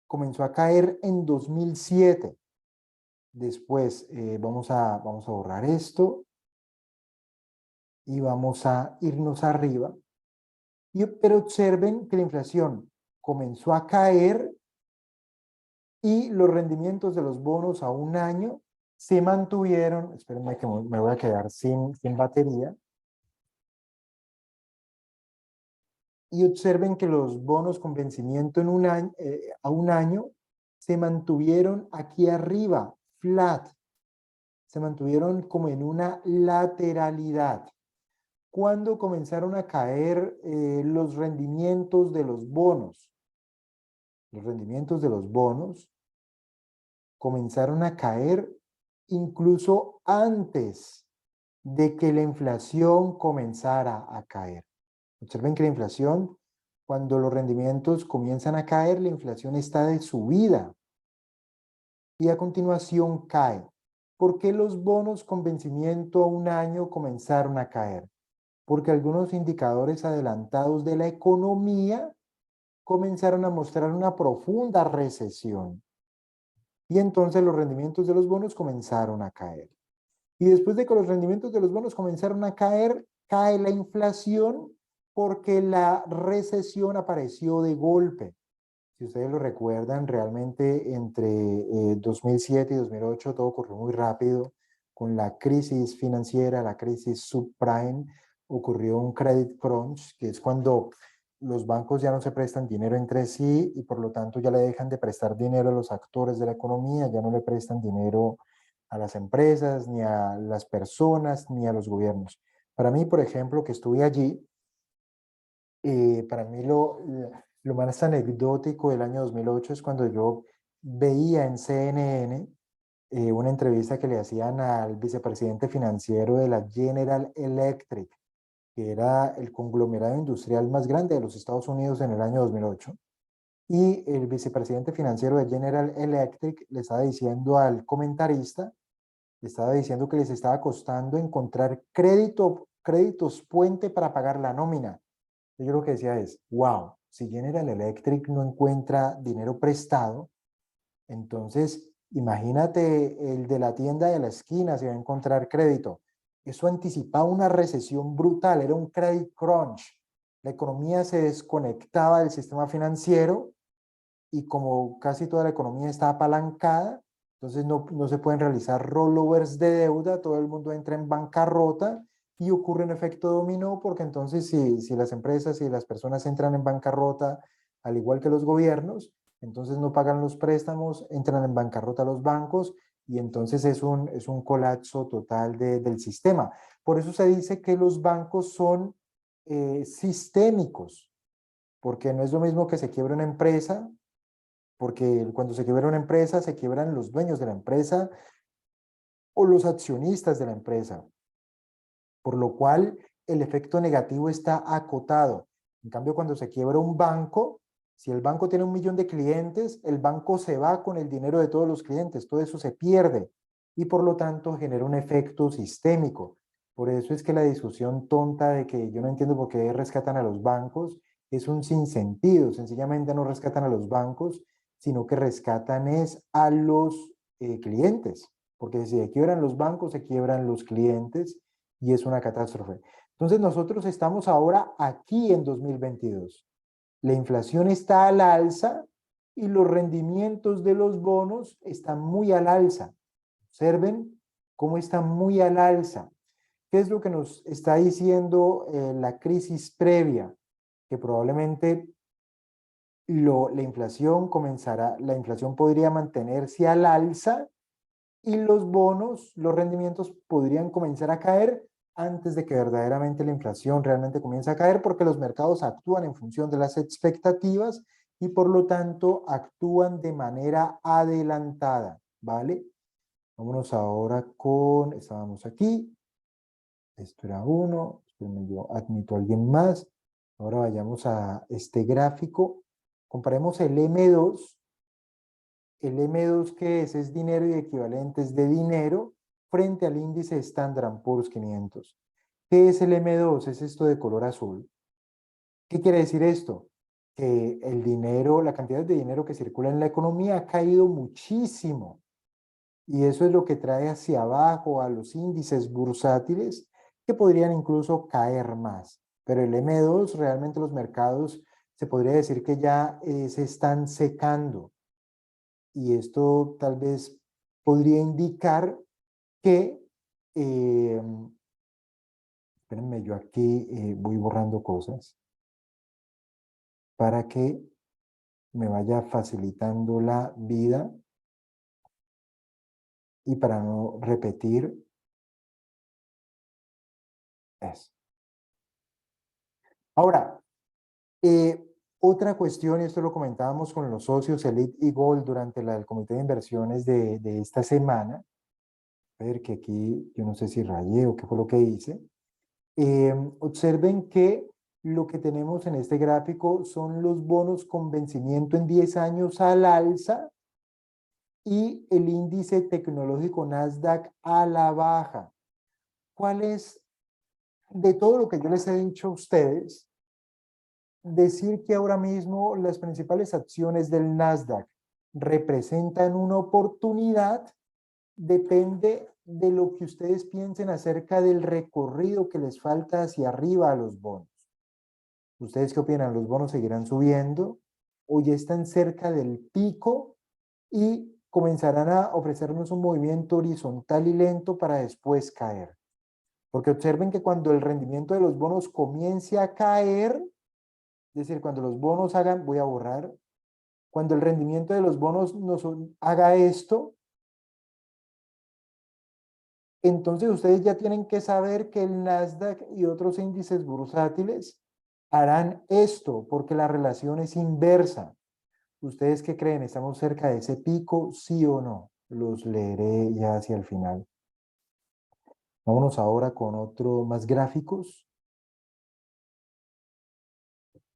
comenzó a caer en 2007. Después vamos a borrar esto y vamos a irnos arriba. Pero observen que la inflación comenzó a caer y los rendimientos de los bonos a un año se mantuvieron. Espérenme que me voy a quedar sin batería. Y observen que los bonos con vencimiento en a un año se mantuvieron aquí arriba, flat. Se mantuvieron como en una lateralidad. ¿Cuándo comenzaron a caer los rendimientos de los bonos? Los rendimientos de los bonos comenzaron a caer incluso antes de que la inflación comenzara a caer. Observen que la inflación, cuando los rendimientos comienzan a caer, la inflación está de subida y a continuación cae. ¿Por qué los bonos con vencimiento a un año comenzaron a caer? Porque algunos indicadores adelantados de la economía comenzaron a mostrar una profunda recesión. Y entonces los rendimientos de los bonos comenzaron a caer. Y después de que los rendimientos de los bonos comenzaron a caer, cae la inflación porque la recesión apareció de golpe. Si ustedes lo recuerdan, realmente entre 2007 y 2008 todo ocurrió muy rápido. Con la crisis financiera, la crisis subprime, ocurrió un credit crunch, que es cuando los bancos ya no se prestan dinero entre sí y por lo tanto ya le dejan de prestar dinero a los actores de la economía, ya no le prestan dinero a las empresas, ni a las personas, ni a los gobiernos. Para mí, por ejemplo, que estuve allí, para mí lo más anecdótico del año 2008 es cuando yo veía en CNN una entrevista que le hacían al vicepresidente financiero de la General Electric, que era el conglomerado industrial más grande de los Estados Unidos en el año 2008. Y el vicepresidente financiero de General Electric le estaba diciendo al comentarista, le estaba diciendo que les estaba costando encontrar créditos puente para pagar la nómina. Yo lo que decía es, wow, si General Electric no encuentra dinero prestado, entonces imagínate el de la tienda de la esquina si va a encontrar crédito. Eso anticipaba una recesión brutal, era un credit crunch. La economía se desconectaba del sistema financiero y como casi toda la economía está apalancada, entonces no se pueden realizar rollovers de deuda, todo el mundo entra en bancarrota y ocurre un efecto dominó, porque entonces si las empresas y las personas entran en bancarrota, al igual que los gobiernos, entonces no pagan los préstamos, entran en bancarrota los bancos y entonces es un colapso total del sistema. Por eso se dice que los bancos son sistémicos, porque no es lo mismo que se quiebra una empresa, porque cuando se quiebra una empresa se quiebran los dueños de la empresa o los accionistas de la empresa, por lo cual el efecto negativo está acotado. En cambio, cuando se quiebra un banco, si el banco tiene 1.000.000 de clientes, el banco se va con el dinero de todos los clientes, todo eso se pierde y por lo tanto genera un efecto sistémico. Por eso es que la discusión tonta de que yo no entiendo por qué rescatan a los bancos es un sinsentido. Sencillamente no rescatan a los bancos, sino que rescatan es a los clientes, porque si se quiebran los bancos, se quiebran los clientes y es una catástrofe. Entonces nosotros estamos ahora aquí en 2022. La inflación está al alza y los rendimientos de los bonos están muy al alza. Observen cómo están muy al alza. ¿Qué es lo que nos está diciendo la crisis previa? Que probablemente la inflación comenzará, la inflación podría mantenerse al alza y los bonos, los rendimientos podrían comenzar a caer antes de que verdaderamente la inflación realmente comience a caer, porque los mercados actúan en función de las expectativas y por lo tanto actúan de manera adelantada, ¿vale? Vámonos ahora con, estábamos aquí, esto era uno, yo admito a alguien más, ahora vayamos a este gráfico, comparemos el M2 que es dinero y equivalentes de dinero frente al índice Standard & Poor's 500. ¿Qué es el M2? Es esto de color azul. ¿Qué quiere decir esto? Que el dinero, la cantidad de dinero que circula en la economía ha caído muchísimo y eso es lo que trae hacia abajo a los índices bursátiles que podrían incluso caer más. Pero el M2 realmente los mercados se podría decir que ya se están secando y esto tal vez podría indicar que, espérenme, yo aquí voy borrando cosas para que me vaya facilitando la vida y para no repetir eso. Ahora, otra cuestión, y esto lo comentábamos con los socios Elite y Gold durante el comité de inversiones de esta semana, a ver que aquí yo no sé si rayé o qué fue lo que hice. Observen que lo que tenemos en este gráfico son los bonos con vencimiento en 10 años al alza y el índice tecnológico Nasdaq a la baja. ¿Cuál es, de todo lo que yo les he dicho a ustedes, decir que ahora mismo las principales acciones del Nasdaq representan una oportunidad? Depende de lo que ustedes piensen acerca del recorrido que les falta hacia arriba a los bonos. ¿Ustedes qué opinan? ¿Los bonos seguirán subiendo o ya están cerca del pico y comenzarán a ofrecernos un movimiento horizontal y lento para después caer? Porque observen que cuando el rendimiento de los bonos comience a caer, es decir, cuando los bonos hagan, voy a borrar, cuando el rendimiento de los bonos nos haga esto, entonces ustedes ya tienen que saber que el Nasdaq y otros índices bursátiles harán esto, porque la relación es inversa. ¿Ustedes qué creen? ¿Estamos cerca de ese pico, sí o no? Los leeré ya hacia el final. Vámonos ahora con otro más gráficos.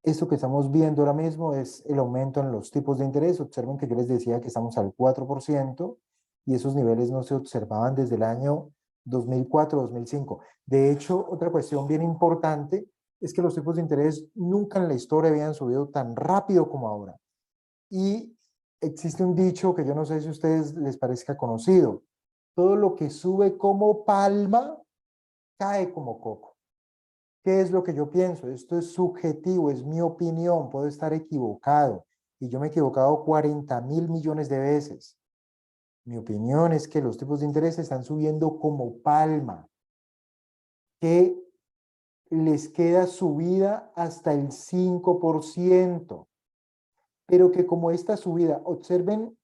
Esto que estamos viendo ahora mismo es el aumento en los tipos de interés. Observen que yo les decía que estamos al 4% y esos niveles no se observaban desde el año 2004-2005. De hecho, otra cuestión bien importante es que los tipos de interés nunca en la historia habían subido tan rápido como ahora. Y existe un dicho que yo no sé si a ustedes les parezca conocido. Todo lo que sube como palma, cae como coco. ¿Qué es lo que yo pienso? Esto es subjetivo, es mi opinión, puedo estar equivocado. Y yo me he equivocado 40.000 millones de veces. Mi opinión es que los tipos de interés están subiendo como palma. que les queda subida hasta el 5%, pero que como esta subida, observen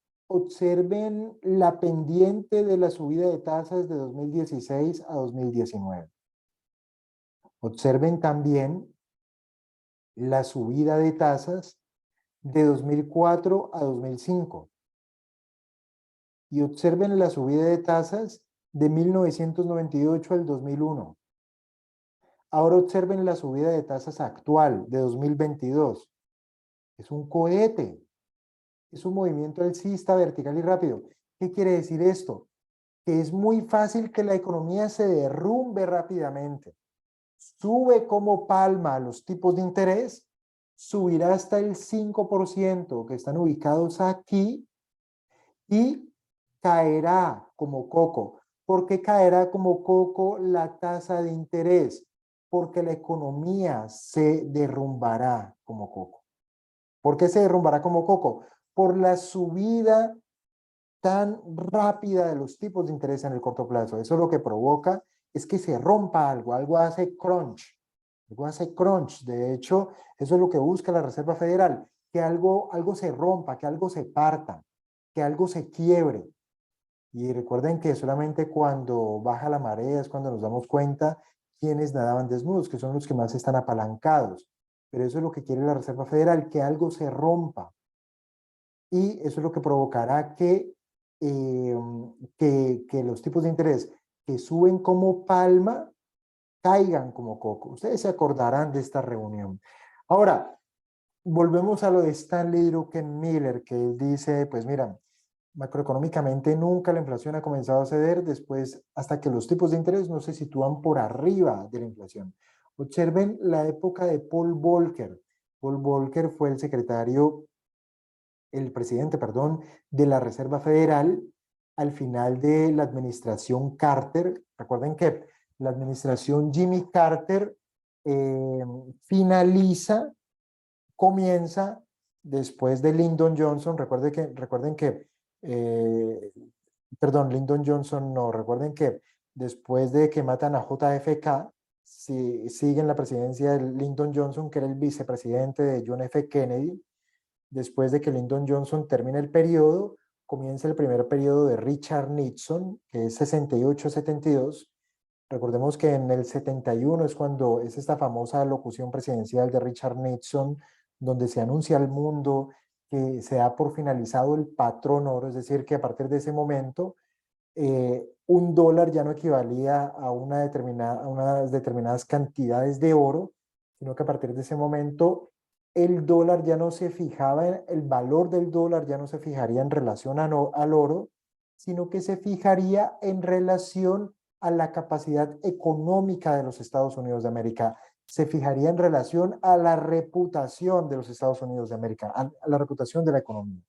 la pendiente de la subida de tasas de 2016 a 2019. Observen también la subida de tasas de 2004 a 2005 y observen la subida de tasas de 1998 al 2001. Ahora observen la subida de tasas actual de 2022. Es un cohete, es un movimiento alcista vertical y rápido. ¿Qué quiere decir esto? Que es muy fácil que la economía se derrumbe rápidamente. Sube como palma a los tipos de interés, subirá hasta el 5% que están ubicados aquí y caerá como coco. ¿Por qué caerá como coco la tasa de interés? Porque la economía se derrumbará como coco. ¿Por qué se derrumbará como coco? Por la subida tan rápida de los tipos de interés en el corto plazo. Eso lo que provoca es que se rompa algo, algo hace crunch. Algo hace crunch. De hecho, eso es lo que busca la Reserva Federal, que algo se rompa, que algo se parta, que algo se quiebre. Y recuerden que solamente cuando baja la marea es cuando nos damos cuenta quiénes nadaban desnudos, que son los que más están apalancados. Pero eso es lo que quiere la Reserva Federal, que algo se rompa. Y eso es lo que provocará eh, que los tipos de interés que suben como palma caigan como coco. Ustedes se acordarán de esta reunión. Ahora, volvemos a lo de Stanley Druckenmiller, que él dice, pues mira, macroeconómicamente nunca la inflación ha comenzado a ceder después hasta que los tipos de interés no se sitúan por arriba de la inflación. Observen la época de Paul Volcker. Paul Volcker fue el presidente, perdón, de la Reserva Federal al final de la administración Carter. Recuerden que la administración Jimmy Carter eh, finaliza, comienza después de Lyndon Johnson. Recuerden que perdón, Lyndon Johnson no, recuerden que después de que matan a JFK, siguen la presidencia de Lyndon Johnson, que era el vicepresidente de John F. Kennedy. Después de que Lyndon Johnson termine el periodo, comienza el primer periodo de Richard Nixon, que es 68-72. Recordemos que en el 71 es cuando es esta famosa locución presidencial de Richard Nixon, donde se anuncia al mundo que se da por finalizado el patrón oro, es decir, que a partir de ese momento un dólar ya no equivalía a a unas determinadas cantidades de oro, sino que a partir de ese momento el dólar ya no se fijaba, el valor del dólar ya no se fijaría en relación al oro, sino que se fijaría en relación a la capacidad económica de los Estados Unidos de América, se fijaría en relación a la reputación de los Estados Unidos de América, a la reputación de la economía.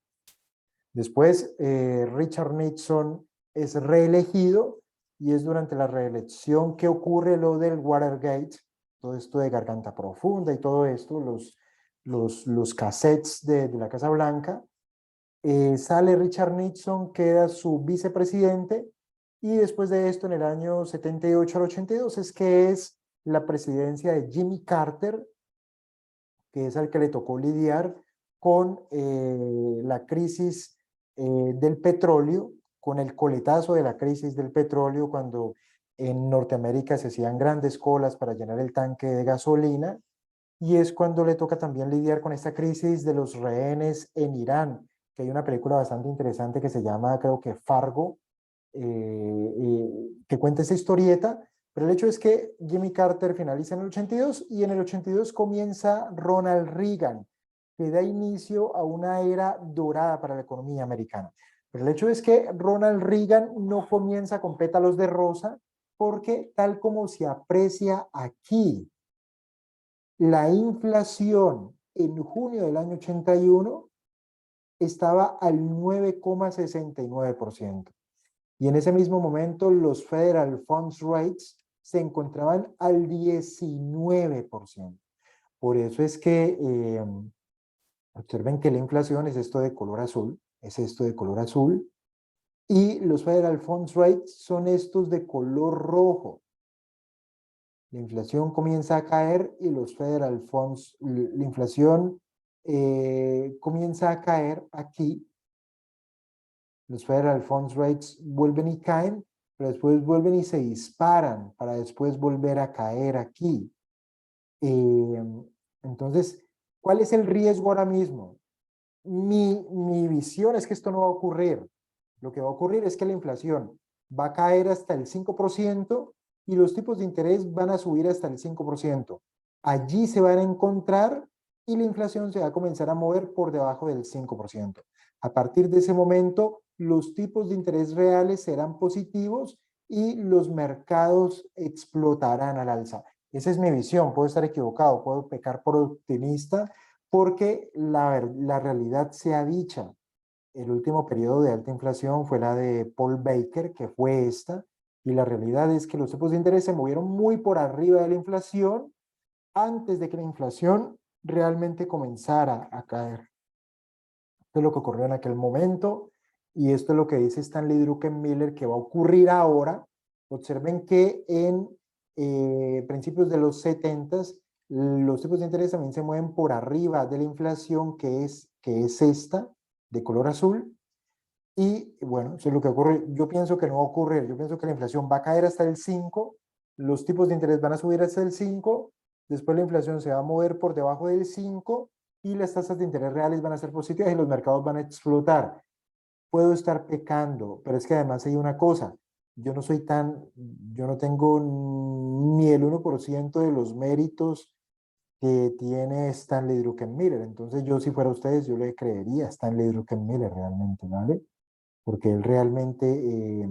Después, Richard Nixon es reelegido y es durante la reelección que ocurre lo del Watergate, todo esto de Garganta Profunda y todo esto, los cassettes de la Casa Blanca. Sale Richard Nixon, queda su vicepresidente y después de esto, en el año 78 al 82, es que es la presidencia de Jimmy Carter, que es al que le tocó lidiar con la crisis del petróleo, con el coletazo de la crisis del petróleo, cuando en Norteamérica se hacían grandes colas para llenar el tanque de gasolina, y es cuando le toca también lidiar con esta crisis de los rehenes en Irán, que hay una película bastante interesante que se llama, creo que Fargo, que cuenta esa historieta, pero el hecho es que Jimmy Carter finaliza en el 82 y en el 82 comienza Ronald Reagan, que da inicio a una era dorada para la economía americana. Pero el hecho es que Ronald Reagan no comienza con pétalos de rosa, porque tal como se aprecia aquí, la inflación en junio del año 81 estaba al 9,69%. Y en ese mismo momento los Federal Funds Rates se encontraban al 19%. Por eso es que observen que la inflación es esto de color azul, es esto de color azul, y los Federal Funds Rates son estos de color rojo. La inflación comienza a caer y los Federal Funds, la inflación comienza a caer aquí. Los Federal Funds Rates vuelven y caen, pero después vuelven y se disparan para después volver a caer aquí. Eh, entonces, ¿cuál es el riesgo ahora mismo? Mi visión es que esto no va a ocurrir. Lo que va a ocurrir es que la inflación va a caer hasta el 5% y los tipos de interés van a subir hasta el 5%. Allí se van a encontrar y la inflación se va a comenzar a mover por debajo del 5%. A partir de ese momento, los tipos de interés reales serán positivos y los mercados explotarán al alza. Esa es mi visión. Puedo estar equivocado, puedo pecar por optimista, porque la realidad sea dicha. El último periodo de alta inflación fue la de Paul Baker, que fue esta, y la realidad es que los tipos de interés se movieron muy por arriba de la inflación antes de que la inflación realmente comenzara a caer. Esto es lo que ocurrió en aquel momento y esto es lo que dice Stanley Druckenmiller que va a ocurrir ahora. Observen que en principios de los 70 los tipos de interés también se mueven por arriba de la inflación que es esta, de color azul. Y bueno, eso es lo que ocurre. Yo pienso que no va a ocurrir. Yo pienso que la inflación va a caer hasta el 5, los tipos de interés van a subir hasta el 5, después la inflación se va a mover por debajo del 5 y las tasas de interés reales van a ser positivas y los mercados van a explotar. Puedo estar pecando, pero es que además hay una cosa. Yo no tengo ni el 1% de los méritos que tiene Stanley Druckenmiller. Entonces yo si fuera ustedes, yo le creería a Stanley Druckenmiller realmente, ¿vale? Porque él realmente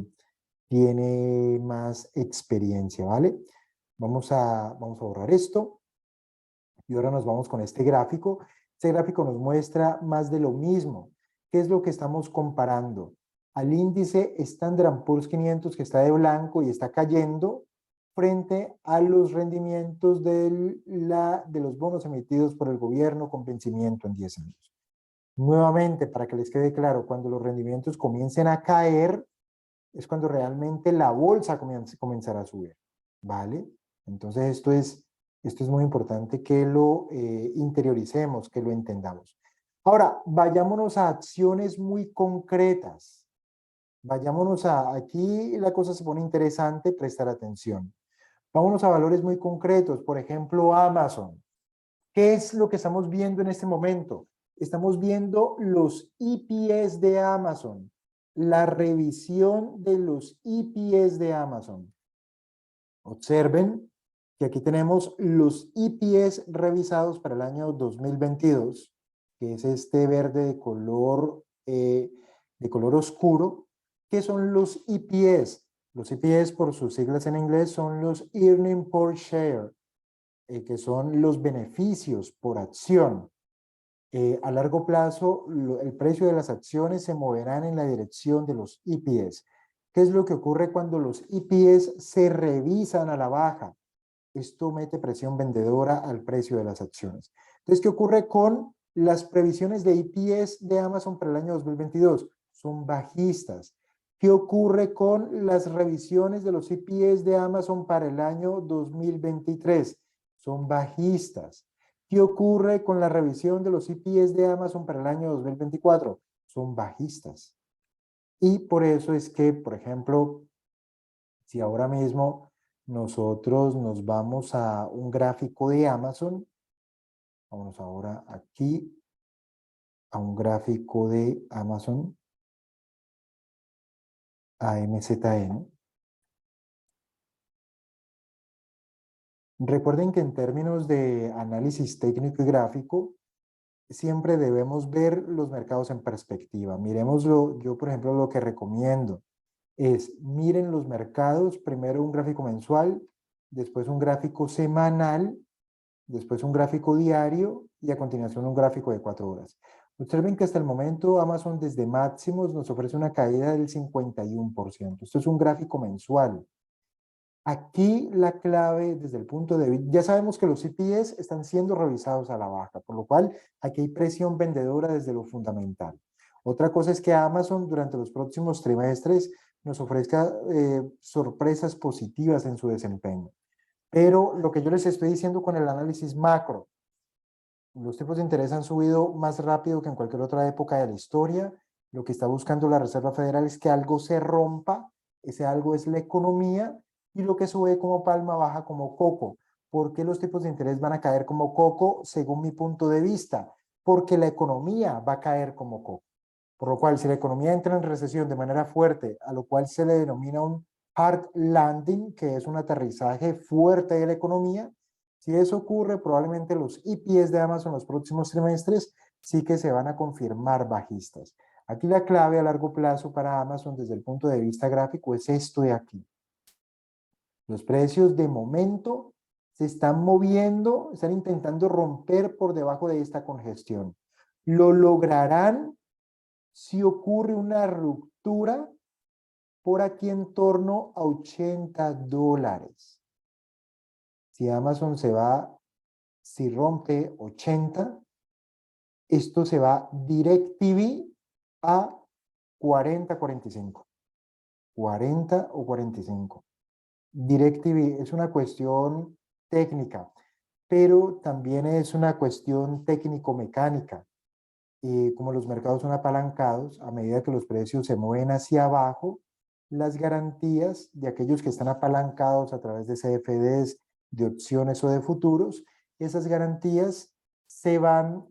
tiene más experiencia, ¿vale? Vamos a borrar esto y ahora nos vamos con este gráfico. Este gráfico nos muestra más de lo mismo. ¿Qué es lo que estamos comparando? Al índice Standard & Poor's 500 que está de blanco y está cayendo frente a los rendimientos de los bonos emitidos por el gobierno con vencimiento en 10 años. Nuevamente, para que les quede claro, cuando los rendimientos comiencen a caer, es cuando realmente la bolsa comenzará a subir, ¿vale? Entonces esto es muy importante que lo interioricemos, que lo entendamos. Ahora, vayámonos a acciones muy concretas. Aquí la cosa se pone interesante, prestar atención. Vámonos a valores muy concretos, por ejemplo, Amazon. ¿Qué es lo que estamos viendo en este momento? Estamos viendo los EPS de Amazon, la revisión de los EPS de Amazon. Observen que aquí tenemos los EPS revisados para el año 2022, que es este verde de color oscuro. ¿Qué son los EPS? Los EPS, por sus siglas en inglés, son los Earning Per Share, que son los beneficios por acción. A largo plazo, el precio de las acciones se moverán en la dirección de los EPS. ¿Qué es lo que ocurre cuando los EPS se revisan a la baja? Esto mete presión vendedora al precio de las acciones. Entonces, ¿qué ocurre con las previsiones de EPS de Amazon para el año 2022? Son bajistas. ¿Qué ocurre con las revisiones de los EPS de Amazon para el año 2023? Son bajistas. ¿Qué ocurre con la revisión de los EPS de Amazon para el año 2024? Son bajistas. Y por eso es que, por ejemplo, si ahora mismo nosotros nos vamos a un gráfico de Amazon, vamos ahora aquí a un gráfico de Amazon, AMZN. Recuerden que en términos de análisis técnico y gráfico, siempre debemos ver los mercados en perspectiva. Miremoslo, yo por ejemplo lo que recomiendo es miren los mercados, primero un gráfico mensual, después un gráfico semanal, después un gráfico diario y a continuación un gráfico de 4 horas. Observen que hasta el momento Amazon desde máximos nos ofrece una caída del 51%. Esto es un gráfico mensual. Aquí la clave desde el punto de vista, ya sabemos que los CPS están siendo revisados a la baja, por lo cual aquí hay presión vendedora desde lo fundamental. Otra cosa es que Amazon durante los próximos trimestres nos ofrezca sorpresas positivas en su desempeño. Pero lo que yo les estoy diciendo con el análisis macro, los tipos de interés han subido más rápido que en cualquier otra época de la historia. Lo que está buscando la Reserva Federal es que algo se rompa, ese algo es la economía, y lo que sube como palma baja como coco. ¿Por qué los tipos de interés van a caer como coco? Según mi punto de vista, porque la economía va a caer como coco. Por lo cual, si la economía entra en recesión de manera fuerte, a lo cual se le denomina un hard landing, que es un aterrizaje fuerte de la economía, si eso ocurre, probablemente los EPS de Amazon en los próximos trimestres sí que se van a confirmar bajistas. Aquí la clave a largo plazo para Amazon desde el punto de vista gráfico es esto de aquí. Los precios de momento se están moviendo, están intentando romper por debajo de esta congestión. Lo lograrán si ocurre una ruptura por aquí en torno a $80. Si Amazon se va, si rompe 80, esto se va DirecTV a 40, 45. 40 o 45. DirecTV es una cuestión técnica, pero también es una cuestión técnico-mecánica. Como los mercados son apalancados, a medida que los precios se mueven hacia abajo, las garantías de aquellos que están apalancados a través de CFDs, de opciones o de futuros, esas garantías van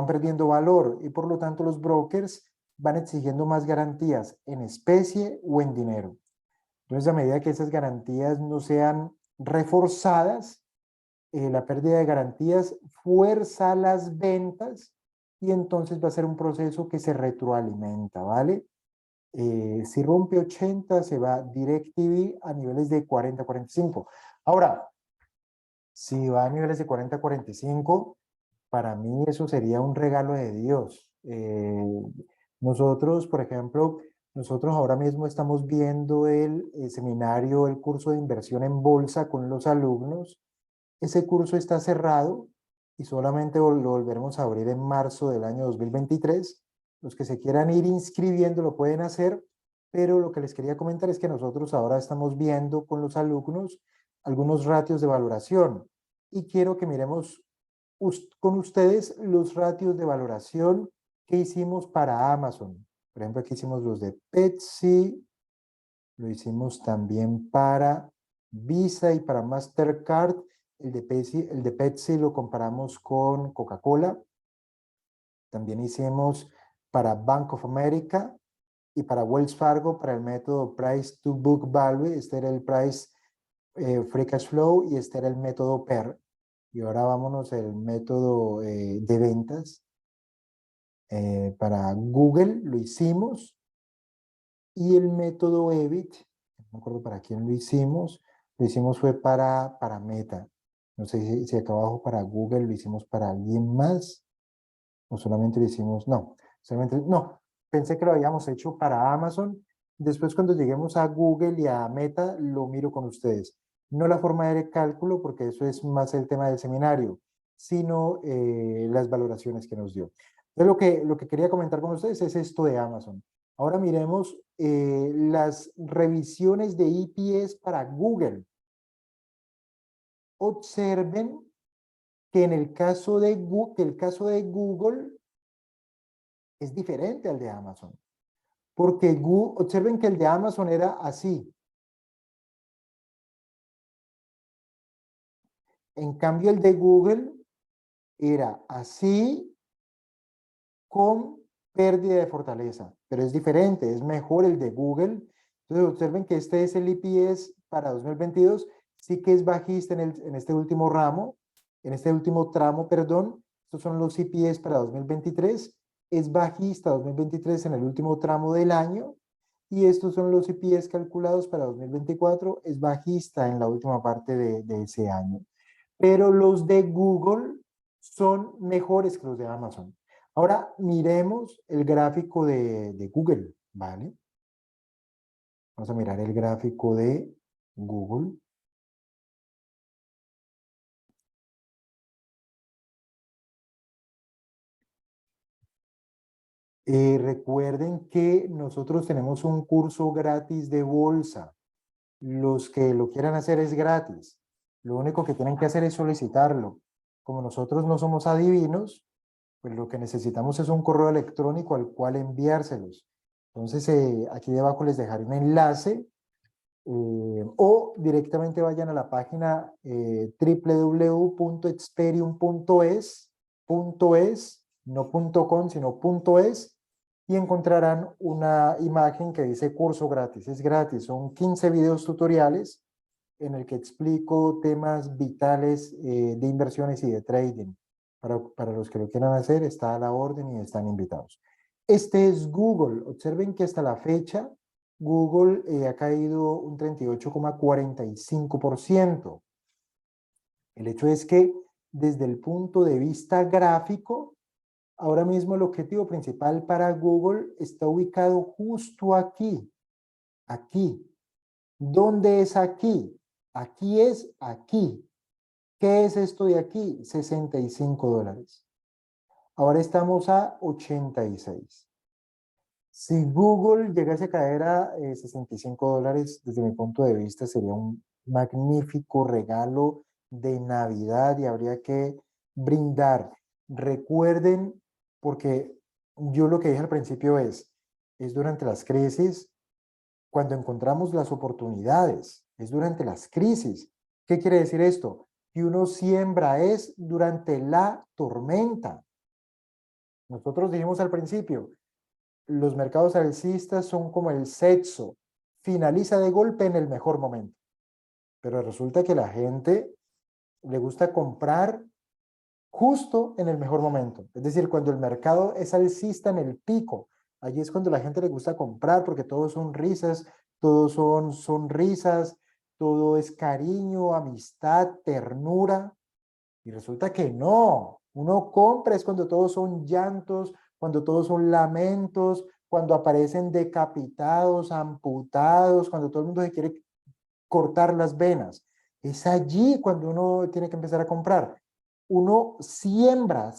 perdiendo valor y por lo tanto los brokers van exigiendo más garantías en especie o en dinero. Entonces, a medida que esas garantías no sean reforzadas, la pérdida de garantías fuerza las ventas y entonces va a ser un proceso que se retroalimenta, ¿vale? Si rompe 80, se va DirecTV a niveles de 40, 45. Ahora, si va a niveles de 40, 45, para mí eso sería un regalo de Dios. Nosotros, por ejemplo, nosotros ahora mismo estamos viendo el seminario, el curso de inversión en bolsa con los alumnos. Ese curso está cerrado y solamente lo volveremos a abrir en marzo del año 2023. Los que se quieran ir inscribiendo lo pueden hacer, pero lo que les quería comentar es que nosotros ahora estamos viendo con los alumnos algunos ratios de valoración y quiero que miremos con ustedes los ratios de valoración que hicimos para Amazon. Por ejemplo, aquí hicimos los de Pepsi, lo hicimos también para Visa y para Mastercard. El de Pepsi lo comparamos con Coca-Cola. También hicimos para Bank of America y para Wells Fargo, para el método Price to Book Value. Este era el Price Free Cash Flow y este era el método PER. Y ahora vámonos al método de ventas. Para Google lo hicimos y el método EBIT, no me acuerdo para quién lo hicimos fue para Meta. No sé si acá abajo para Google lo hicimos para alguien más o solamente lo hicimos, no, solamente, no, pensé que lo habíamos hecho para Amazon. Después cuando lleguemos a Google y a Meta lo miro con ustedes. No la forma de cálculo porque eso es más el tema del seminario, sino las valoraciones que nos dio. Entonces lo que quería comentar con ustedes es esto de Amazon. Ahora miremos las revisiones de EPS para Google. Observen que en el caso de Google es diferente al de Amazon. Porque observen que el de Amazon era así. En cambio, el de Google era así con pérdida de fortaleza. Pero es diferente, es mejor el de Google. Entonces, observen que este es el EPS para 2022. Sí que es bajista en este último ramo, en este último tramo, perdón. Estos son los EPS para 2023. Es bajista 2023 en el último tramo del año. Y estos son los EPS calculados para 2024. Es bajista en la última parte de ese año. Pero los de Google son mejores que los de Amazon. Ahora miremos el gráfico de Google, ¿vale? Vamos a mirar el gráfico de Google. Recuerden que nosotros tenemos un curso gratis de bolsa. Los que lo quieran hacer es gratis. Lo único que tienen que hacer es solicitarlo. Como nosotros no somos adivinos, pues lo que necesitamos es un correo electrónico al cual enviárselos. Entonces, aquí debajo les dejaré un enlace o directamente vayan a la página www.experium.es, no .com, sino .es, y encontrarán una imagen que dice curso gratis. Es gratis, son 15 videos tutoriales en el que explico temas vitales de inversiones y de trading. Para los que lo quieran hacer, está a la orden y están invitados. Este es Google. Observen que hasta la fecha Google ha caído un 38,45%. El hecho es que desde el punto de vista gráfico, ahora mismo el objetivo principal para Google está ubicado justo aquí. Aquí. ¿Dónde es aquí? Aquí es aquí. ¿Qué es esto de aquí? 65 dólares. Ahora estamos a 86. Si Google llegase a caer a 65 dólares, desde mi punto de vista, sería un magnífico regalo de Navidad y habría que brindar. Recuerden, porque yo lo que dije al principio es durante las crisis, cuando encontramos las oportunidades, es durante las crisis. ¿Qué quiere decir esto? Que uno siembra es durante la tormenta. Nosotros dijimos al principio, los mercados alcistas son como el sexo, finaliza de golpe en el mejor momento. Pero resulta que la gente le gusta comprar justo en el mejor momento. Es decir, cuando el mercado es alcista en el pico, allí es cuando la gente le gusta comprar porque todo son risas, todo son sonrisas, todo es cariño, amistad, ternura. Y resulta que no, uno compra es cuando todos son llantos, cuando todos son lamentos, cuando aparecen decapitados, amputados, cuando todo el mundo se quiere cortar las venas. Es allí cuando uno tiene que empezar a comprar. Uno siembra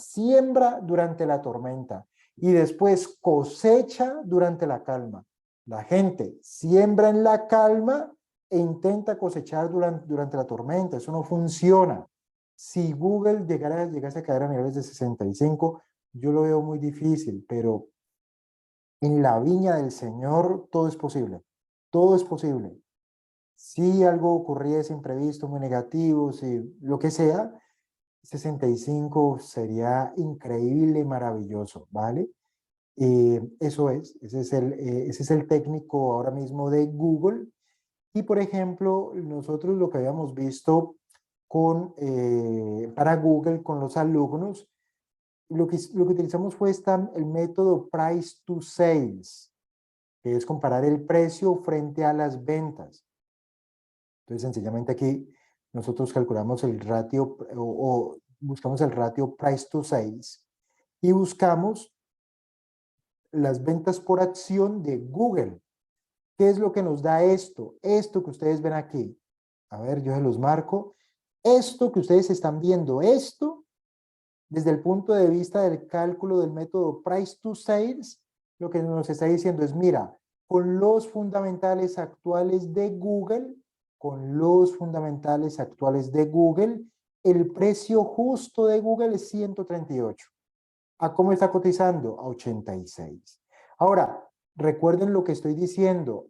durante la tormenta y después cosecha durante la calma. La gente siembra en la calma e intenta cosechar durante la tormenta. Eso no funciona. Si Google llegase a caer a niveles de 65, yo lo veo muy difícil, pero en la viña del Señor todo es posible. Todo es posible. Si algo ocurriese imprevisto, muy negativo, si lo que sea, 65 sería increíble, maravilloso, ¿vale? Eso es, ese es el técnico ahora mismo de Google. Y por ejemplo, nosotros lo que habíamos visto para Google con los alumnos, lo que utilizamos fue el método Price to Sales, que es comparar el precio frente a las ventas. Entonces, sencillamente aquí nosotros calculamos el ratio o buscamos el ratio Price to Sales y buscamos las ventas por acción de Google. ¿Qué es lo que nos da esto? Esto que ustedes ven aquí. A ver, yo se los marco. Esto que ustedes están viendo, esto, desde el punto de vista del cálculo del método Price to Sales, lo que nos está diciendo es, mira, con los fundamentales actuales de Google, el precio justo de Google es 138. ¿A cómo está cotizando? A 86. Ahora, recuerden lo que estoy diciendo,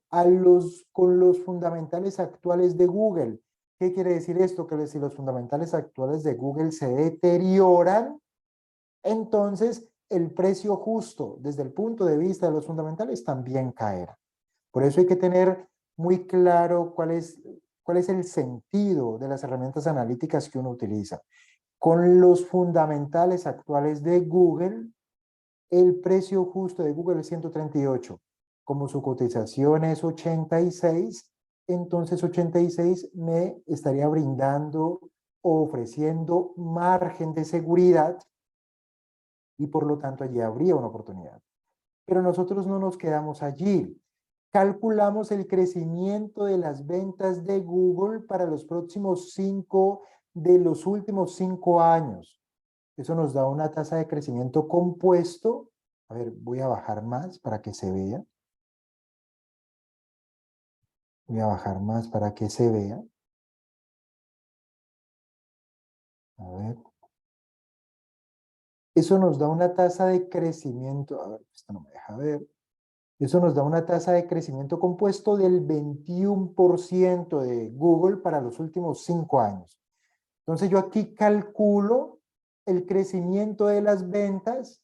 con los fundamentales actuales de Google. ¿Qué quiere decir esto? Que si los fundamentales actuales de Google se deterioran, entonces el precio justo desde el punto de vista de los fundamentales también caerá. Por eso hay que tener muy claro cuál es el sentido de las herramientas analíticas que uno utiliza. Con los fundamentales actuales de Google, el precio justo de Google es 138. Como su cotización es 86, entonces 86 me estaría brindando o ofreciendo margen de seguridad y por lo tanto allí habría una oportunidad. Pero nosotros no nos quedamos allí. Calculamos el crecimiento de las ventas de Google para los últimos 5 años. Eso nos da una tasa de crecimiento compuesto. A ver, voy a bajar más para que se vea. Voy a bajar más para que se vea. A ver. Eso nos da una tasa de crecimiento, a ver, esto no me deja ver. Eso nos da una tasa de crecimiento compuesto del 21% de Google para los últimos 5 años. Entonces yo aquí calculo el crecimiento de las ventas.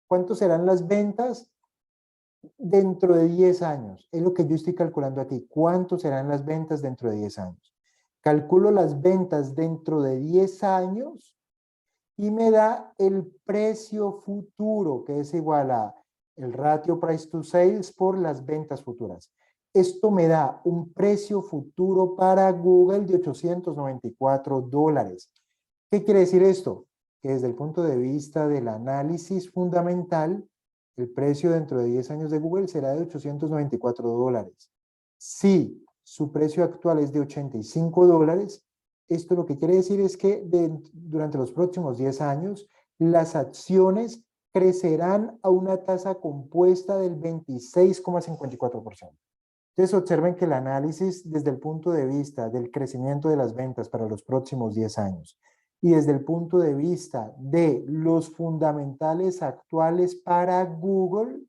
¿Cuánto serán las ventas dentro de 10 años? Es lo que yo estoy calculando aquí. ¿Cuánto serán las ventas dentro de 10 años? Calculo las ventas dentro de 10 años y me da el precio futuro, que es igual a el ratio price to sales por las ventas futuras. Esto me da un precio futuro para Google de $894. ¿Qué quiere decir esto? Que desde el punto de vista del análisis fundamental, el precio dentro de 10 años de Google será de $894. Si su precio actual es de $85, esto lo que quiere decir es que durante los próximos 10 años, las acciones crecerán a una tasa compuesta del 26,54%. Entonces observen que el análisis desde el punto de vista del crecimiento de las ventas para los próximos 10 años y desde el punto de vista de los fundamentales actuales para Google,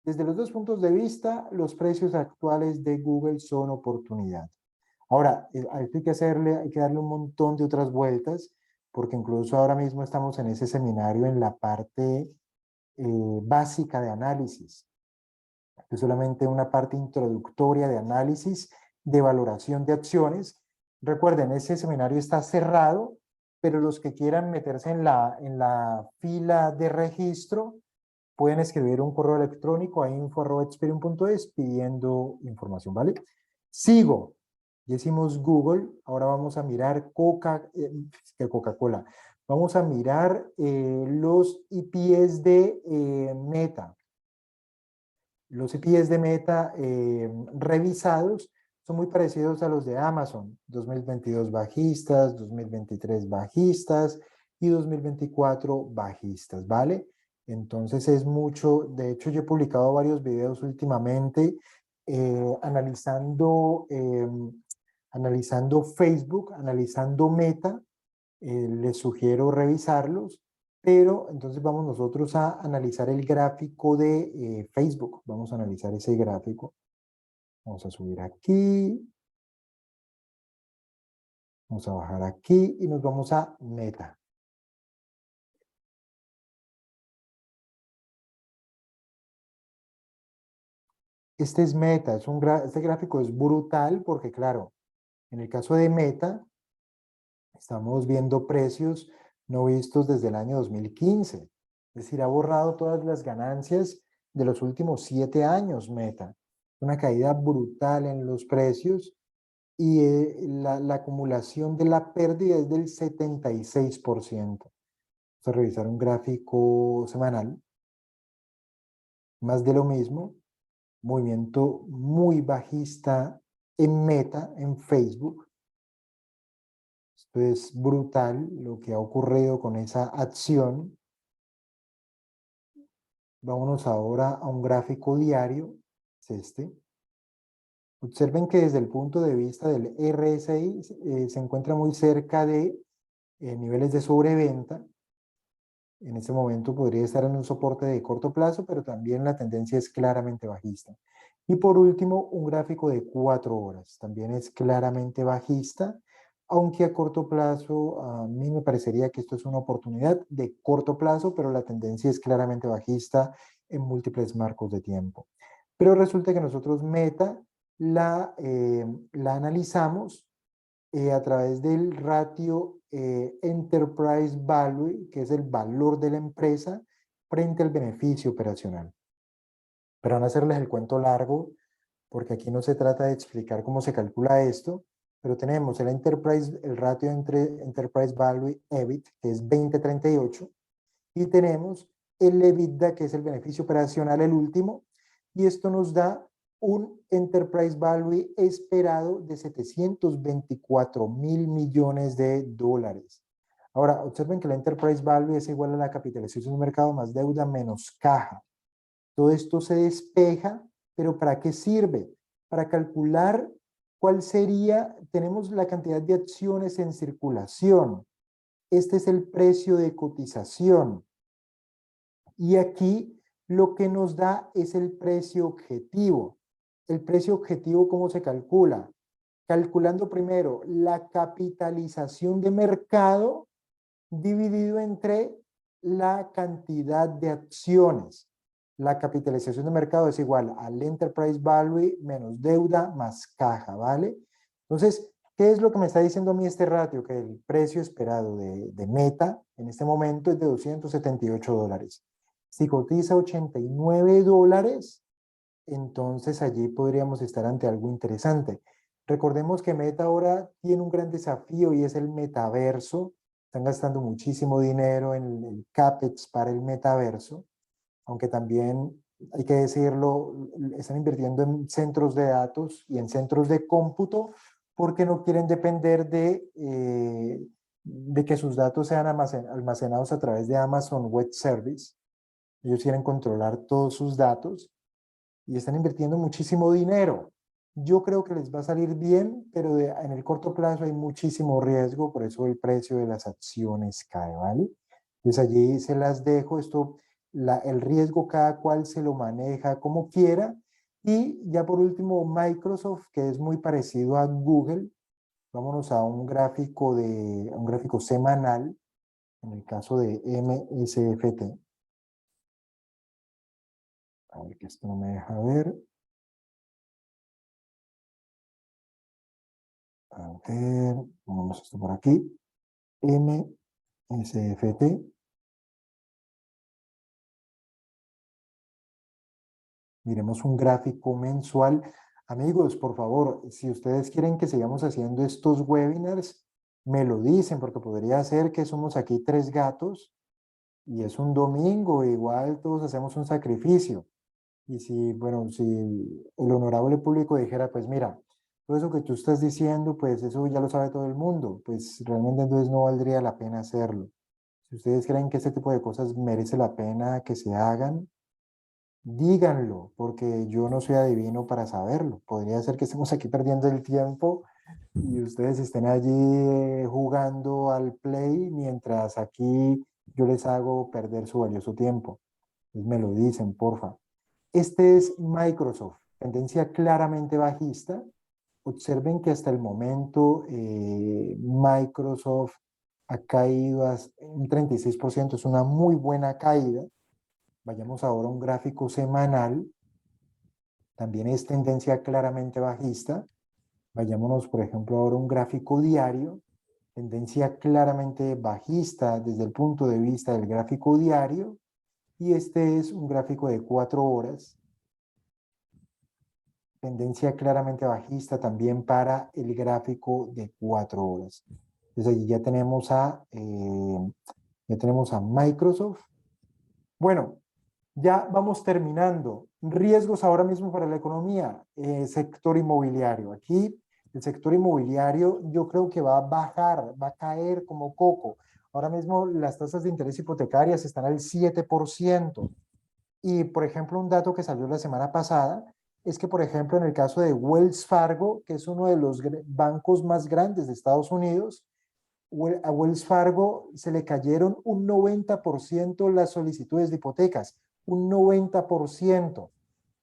desde los dos puntos de vista, los precios actuales de Google son oportunidad. Ahora, a esto hay que darle un montón de otras vueltas, porque incluso ahora mismo estamos en ese seminario en la parte básica de análisis. Es solamente una parte introductoria de análisis, de valoración de acciones. Recuerden, ese seminario está cerrado, pero los que quieran meterse en la fila de registro, pueden escribir un correo electrónico a info@experium.es pidiendo información, ¿vale? Sigo. Ya hicimos Google, ahora vamos a mirar Coca-Cola. Vamos a mirar los EPS de Meta. Los EPS de Meta revisados son muy parecidos a los de Amazon. 2022 bajistas, 2023 bajistas y 2024 bajistas, ¿vale? Entonces es mucho, de hecho yo he publicado varios videos últimamente analizando Facebook, analizando Meta, les sugiero revisarlos, pero entonces vamos nosotros a analizar el gráfico de Facebook, vamos a analizar ese gráfico, vamos a subir aquí, vamos a bajar aquí y nos vamos a Meta. Este es Meta, este gráfico es brutal porque claro, en el caso de Meta, estamos viendo precios no vistos desde el año 2015. Es decir, ha borrado todas las ganancias de los últimos 7 años Meta. Una caída brutal en los precios y la acumulación de la pérdida es del 76%. Vamos a revisar un gráfico semanal. Más de lo mismo. Movimiento muy bajista en Meta, en Facebook. Esto es brutal lo que ha ocurrido con esa acción. Vámonos ahora a un gráfico diario, es este. Observen que desde el punto de vista del RSI se encuentra muy cerca de niveles de sobreventa. En este momento podría estar en un soporte de corto plazo, pero también la tendencia es claramente bajista. Y por último, un gráfico de 4 horas. También es claramente bajista, aunque a corto plazo a mí me parecería que esto es una oportunidad de corto plazo, pero la tendencia es claramente bajista en múltiples marcos de tiempo. Pero resulta que nosotros Meta la analizamos a través del ratio Enterprise Value, que es el valor de la empresa frente al beneficio operacional. Pero van a hacerles el cuento largo, porque aquí no se trata de explicar cómo se calcula esto, pero tenemos el ratio entre Enterprise Value EBIT, que es 2038, y tenemos el EBITDA, que es el beneficio operacional, el último, y esto nos da un Enterprise Value esperado de 724.000 millones de dólares. Ahora, observen que el Enterprise Value es igual a la capitalización del mercado más deuda menos caja. Todo esto se despeja, pero ¿para qué sirve? Para calcular cuál sería, tenemos la cantidad de acciones en circulación. Este es el precio de cotización. Y aquí lo que nos da es el precio objetivo. El precio objetivo, ¿cómo se calcula? Calculando primero la capitalización de mercado dividido entre la cantidad de acciones. La capitalización de mercado es igual al enterprise value menos deuda más caja, ¿vale? Entonces, ¿qué es lo que me está diciendo a mí este ratio? Que el precio esperado de Meta en este momento es de $278. Si cotiza $89, entonces allí podríamos estar ante algo interesante. Recordemos que Meta ahora tiene un gran desafío y es el metaverso. Están gastando muchísimo dinero en el CAPEX para el metaverso, aunque también hay que decirlo, están invirtiendo en centros de datos y en centros de cómputo porque no quieren depender de que sus datos sean almacenados a través de Amazon Web Service. Ellos quieren controlar todos sus datos y están invirtiendo muchísimo dinero. Yo creo que les va a salir bien, pero en el corto plazo hay muchísimo riesgo, por eso el precio de las acciones cae, ¿vale? Entonces allí se las dejo, el riesgo cada cual se lo maneja como quiera. Y ya por último, Microsoft, que es muy parecido a Google. Vámonos a un gráfico semanal, en el caso de MSFT. A ver, que esto no me deja ver. A ver, vamos esto por aquí. MSFT. Miremos un gráfico mensual. Amigos, por favor, si ustedes quieren que sigamos haciendo estos webinars, me lo dicen, porque podría ser que somos aquí 3 gatos y es un domingo, igual todos hacemos un sacrificio. Y si, bueno, si el honorable público dijera, pues mira, todo eso que tú estás diciendo, pues eso ya lo sabe todo el mundo, pues realmente entonces no valdría la pena hacerlo. Si ustedes creen que este tipo de cosas merece la pena que se hagan, díganlo, porque yo no soy adivino para saberlo. Podría ser que estemos aquí perdiendo el tiempo y ustedes estén allí jugando al play mientras aquí yo les hago perder su valioso tiempo. Entonces me lo dicen, porfa. Este es Microsoft, tendencia claramente bajista. Observen que hasta el momento Microsoft ha caído un 36%, es una muy buena caída. Vayamos ahora a un gráfico semanal, también es tendencia claramente bajista. Vayámonos, por ejemplo, ahora a un gráfico diario, tendencia claramente bajista desde el punto de vista del gráfico diario. Y este es un gráfico de 4 horas, tendencia claramente bajista también para el gráfico de 4 horas. Entonces allí ya tenemos a Microsoft. Bueno, ya vamos terminando. Riesgos ahora mismo para la economía, sector inmobiliario. Aquí el sector inmobiliario yo creo que va a bajar, va a caer como coco. Ahora mismo las tasas de interés hipotecarias están al 7%. Y, por ejemplo, un dato que salió la semana pasada es que, por ejemplo, en el caso de Wells Fargo, que es uno de los bancos más grandes de Estados Unidos, a Wells Fargo se le cayeron un 90% las solicitudes de hipotecas, un 90%.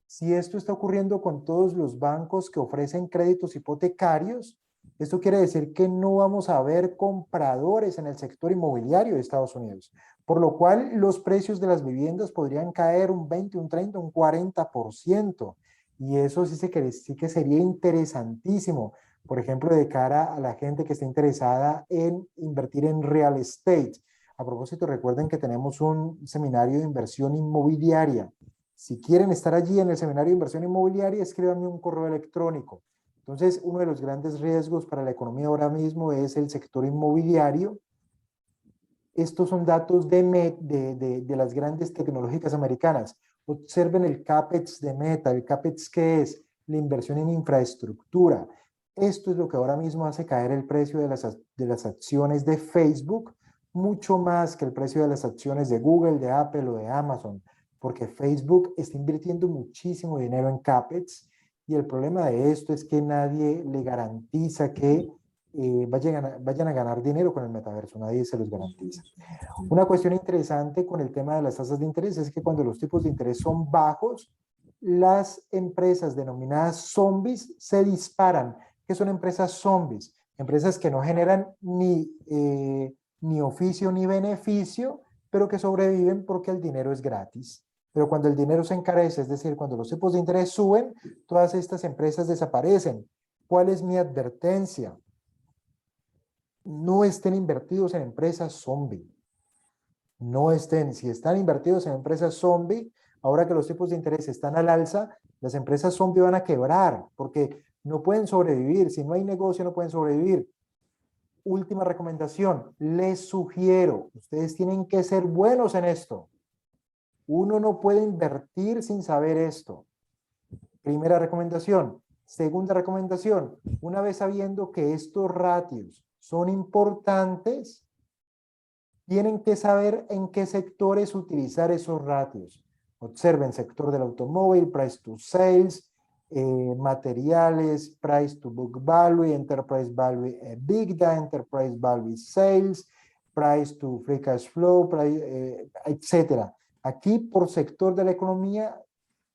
Si esto está ocurriendo con todos los bancos que ofrecen créditos hipotecarios, esto quiere decir que no vamos a ver compradores en el sector inmobiliario de Estados Unidos, por lo cual los precios de las viviendas podrían caer un 20, un 30, un 40%. Y eso sí que sería interesantísimo, por ejemplo, de cara a la gente que está interesada en invertir en real estate. A propósito, recuerden que tenemos un seminario de inversión inmobiliaria. Si quieren estar allí en el seminario de inversión inmobiliaria, escríbanme un correo electrónico. Entonces, uno de los grandes riesgos para la economía ahora mismo es el sector inmobiliario. Estos son datos de las grandes tecnológicas americanas. Observen el CAPEX de Meta. ¿El CAPEX qué es? La inversión en infraestructura. Esto es lo que ahora mismo hace caer el precio de las acciones de Facebook, mucho más que el precio de las acciones de Google, de Apple o de Amazon, porque Facebook está invirtiendo muchísimo dinero en CAPEX y el problema de esto es que nadie le garantiza que vayan a ganar dinero con el metaverso, nadie se los garantiza. Una cuestión interesante con el tema de las tasas de interés es que cuando los tipos de interés son bajos, las empresas denominadas zombies se disparan. ¿Qué son empresas zombies? Empresas que no generan ni oficio ni beneficio, pero que sobreviven porque el dinero es gratis. Pero cuando el dinero se encarece, es decir, cuando los tipos de interés suben, todas estas empresas desaparecen. ¿Cuál es mi advertencia? No estén invertidos en empresas zombie. No estén, si están invertidos en empresas zombie, ahora que los tipos de interés están al alza, las empresas zombie van a quebrar porque no pueden sobrevivir. Si no hay negocio, no pueden sobrevivir. Última recomendación, les sugiero, ustedes tienen que ser buenos en esto. Uno no puede invertir sin saber esto. Primera recomendación. Segunda recomendación, una vez sabiendo que estos ratios son importantes, tienen que saber en qué sectores utilizar esos ratios. Observen sector del automóvil, price to sales, materiales, price to book value, enterprise value EBITDA, enterprise value sales, price to free cash flow, etcétera. Aquí por sector de la economía,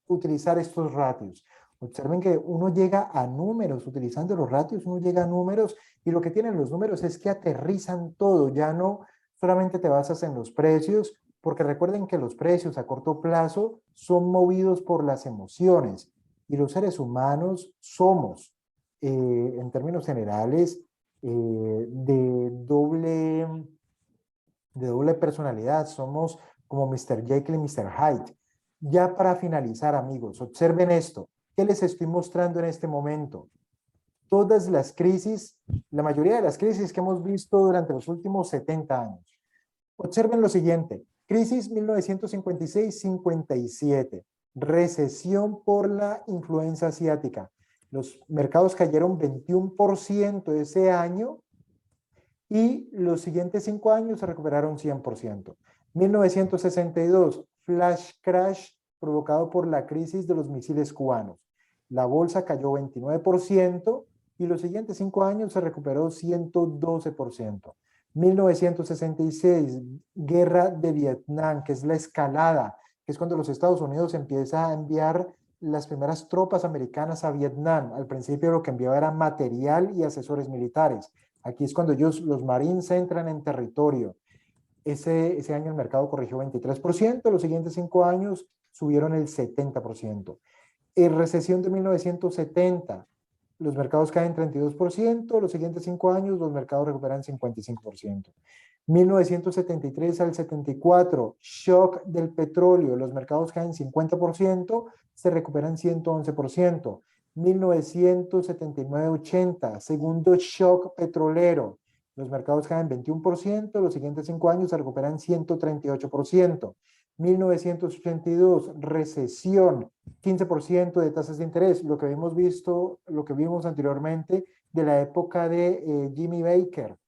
utilizar estos ratios. Observen que uno llega a números, utilizando los ratios, uno llega a números y lo que tienen los números es que aterrizan todo, ya no solamente te basas en los precios, porque recuerden que los precios a corto plazo son movidos por las emociones y los seres humanos somos, en términos generales, de doble personalidad, somos como Mr. Jekyll y Mr. Hyde. Ya para finalizar, amigos, observen esto. ¿Qué les estoy mostrando en este momento? Todas las crisis, la mayoría de las crisis que hemos visto durante los últimos 70 años. Observen lo siguiente, crisis 1956-57, recesión por la influenza asiática. Los mercados cayeron 21% ese año y los siguientes 5 años se recuperaron 100%. 1962, flash crash provocado por la crisis de los misiles cubanos. La bolsa cayó 29% y los siguientes 5 años se recuperó 112%. 1966, guerra de Vietnam, que es la escalada, que es cuando los Estados Unidos empieza a enviar las primeras tropas americanas a Vietnam. Al principio lo que enviaba era material y asesores militares. Aquí es cuando los Marines entran en territorio. Ese año el mercado corrigió 23%, los siguientes 5 años subieron el 70%. En recesión de 1970, los mercados caen 32%, los siguientes 5 años los mercados recuperan 55%. 1973 al 74, shock del petróleo, los mercados caen 50%, se recuperan 111%. 1979-80, segundo shock petrolero, los mercados caen 21%, los siguientes 5 años se recuperan 138%. 1982, recesión, 15% de tasas de interés, lo que hemos visto, lo que vimos anteriormente de la época de Jimmy Baker.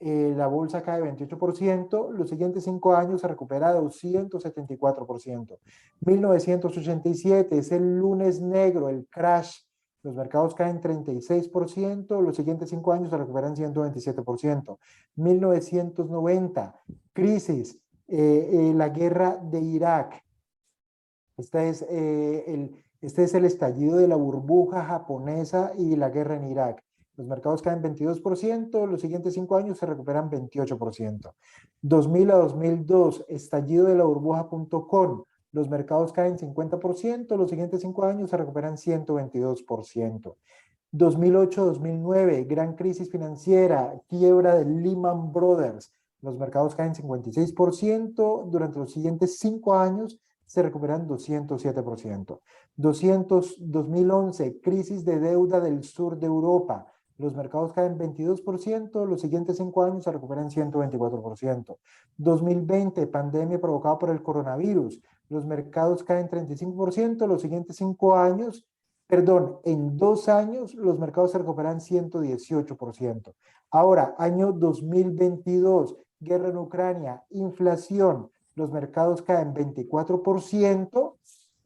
La bolsa cae 28%, los siguientes 5 años se recupera 274%. 1987 es el lunes negro, el crash, los mercados caen 36%, los siguientes 5 años se recuperan 127%. 1990, crisis, la guerra de Irak. Este es el estallido de la burbuja japonesa y la guerra en Irak. Los mercados caen 22%, los siguientes 5 años se recuperan 28%. 2000 a 2002, estallido de la burbuja.com. Los mercados caen 50%, los siguientes 5 años se recuperan 122%. 2008-2009, gran crisis financiera, quiebra de Lehman Brothers. Los mercados caen 56%, durante los siguientes 5 años se recuperan 207%. 2011, crisis de deuda del sur de Europa. Los mercados caen 22%, los siguientes 5 años se recuperan 124%. 2020, pandemia provocada por el coronavirus. Los mercados caen 35%, los siguientes 5 años, perdón, en 2 años los mercados se recuperan 118%. Ahora, año 2022, guerra en Ucrania, inflación, los mercados caen 24%,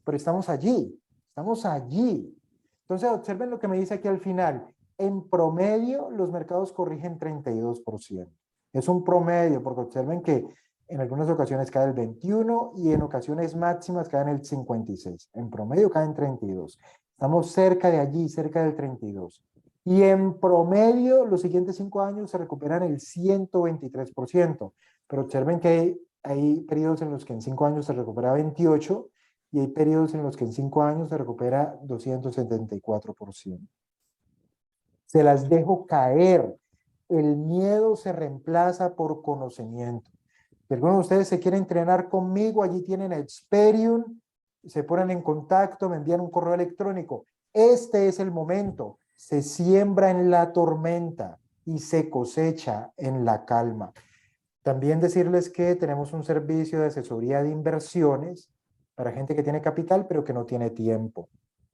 pero estamos allí, estamos allí. Entonces, observen lo que me dice aquí al final. en promedio los mercados corrigen 32%. Es un promedio, porque observen que en algunas ocasiones cae el 21 y en ocasiones máximas caen el 56. En promedio caen 32. Estamos cerca de allí, cerca del 32. Y en promedio, los siguientes 5 años se recuperan el 123%. Pero observen que hay periodos en los que en 5 años se recupera 28 y hay periodos en los que en 5 años se recupera 274%. Se las dejo caer. El miedo se reemplaza por conocimiento. Si alguno de ustedes se quiere entrenar conmigo, allí tienen Experium, se ponen en contacto, me envían un correo electrónico. Este es el momento. Se siembra en la tormenta y se cosecha en la calma. También decirles que tenemos un servicio de asesoría de inversiones para gente que tiene capital pero que no tiene tiempo.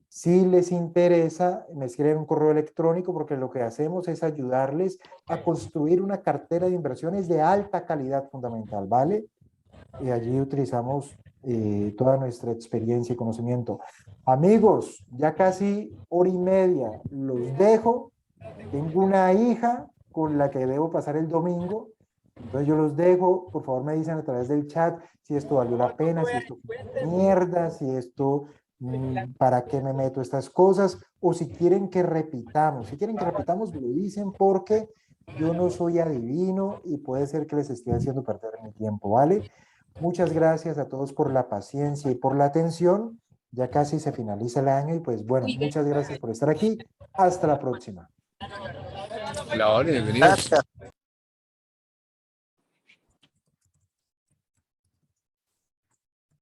Si les interesa, me escriben un correo electrónico porque lo que hacemos es ayudarles a construir una cartera de inversiones de alta calidad fundamental, ¿vale? Y allí utilizamos toda nuestra experiencia y conocimiento. Amigos, ya casi hora y media, los dejo. Tengo una hija con la que debo pasar el domingo. Entonces yo los dejo, por favor me dicen a través del chat si esto valió la pena, si esto fue una mierda, si esto, para qué me meto estas cosas, o si quieren que repitamos. Si quieren que repitamos, me lo dicen porque yo no soy adivino y puede ser que les esté haciendo perder mi tiempo, ¿vale? Muchas gracias a todos por la paciencia y por la atención. Ya casi se finaliza el año y pues bueno, muchas gracias por estar aquí. Hasta la próxima. La hora, bienvenidos.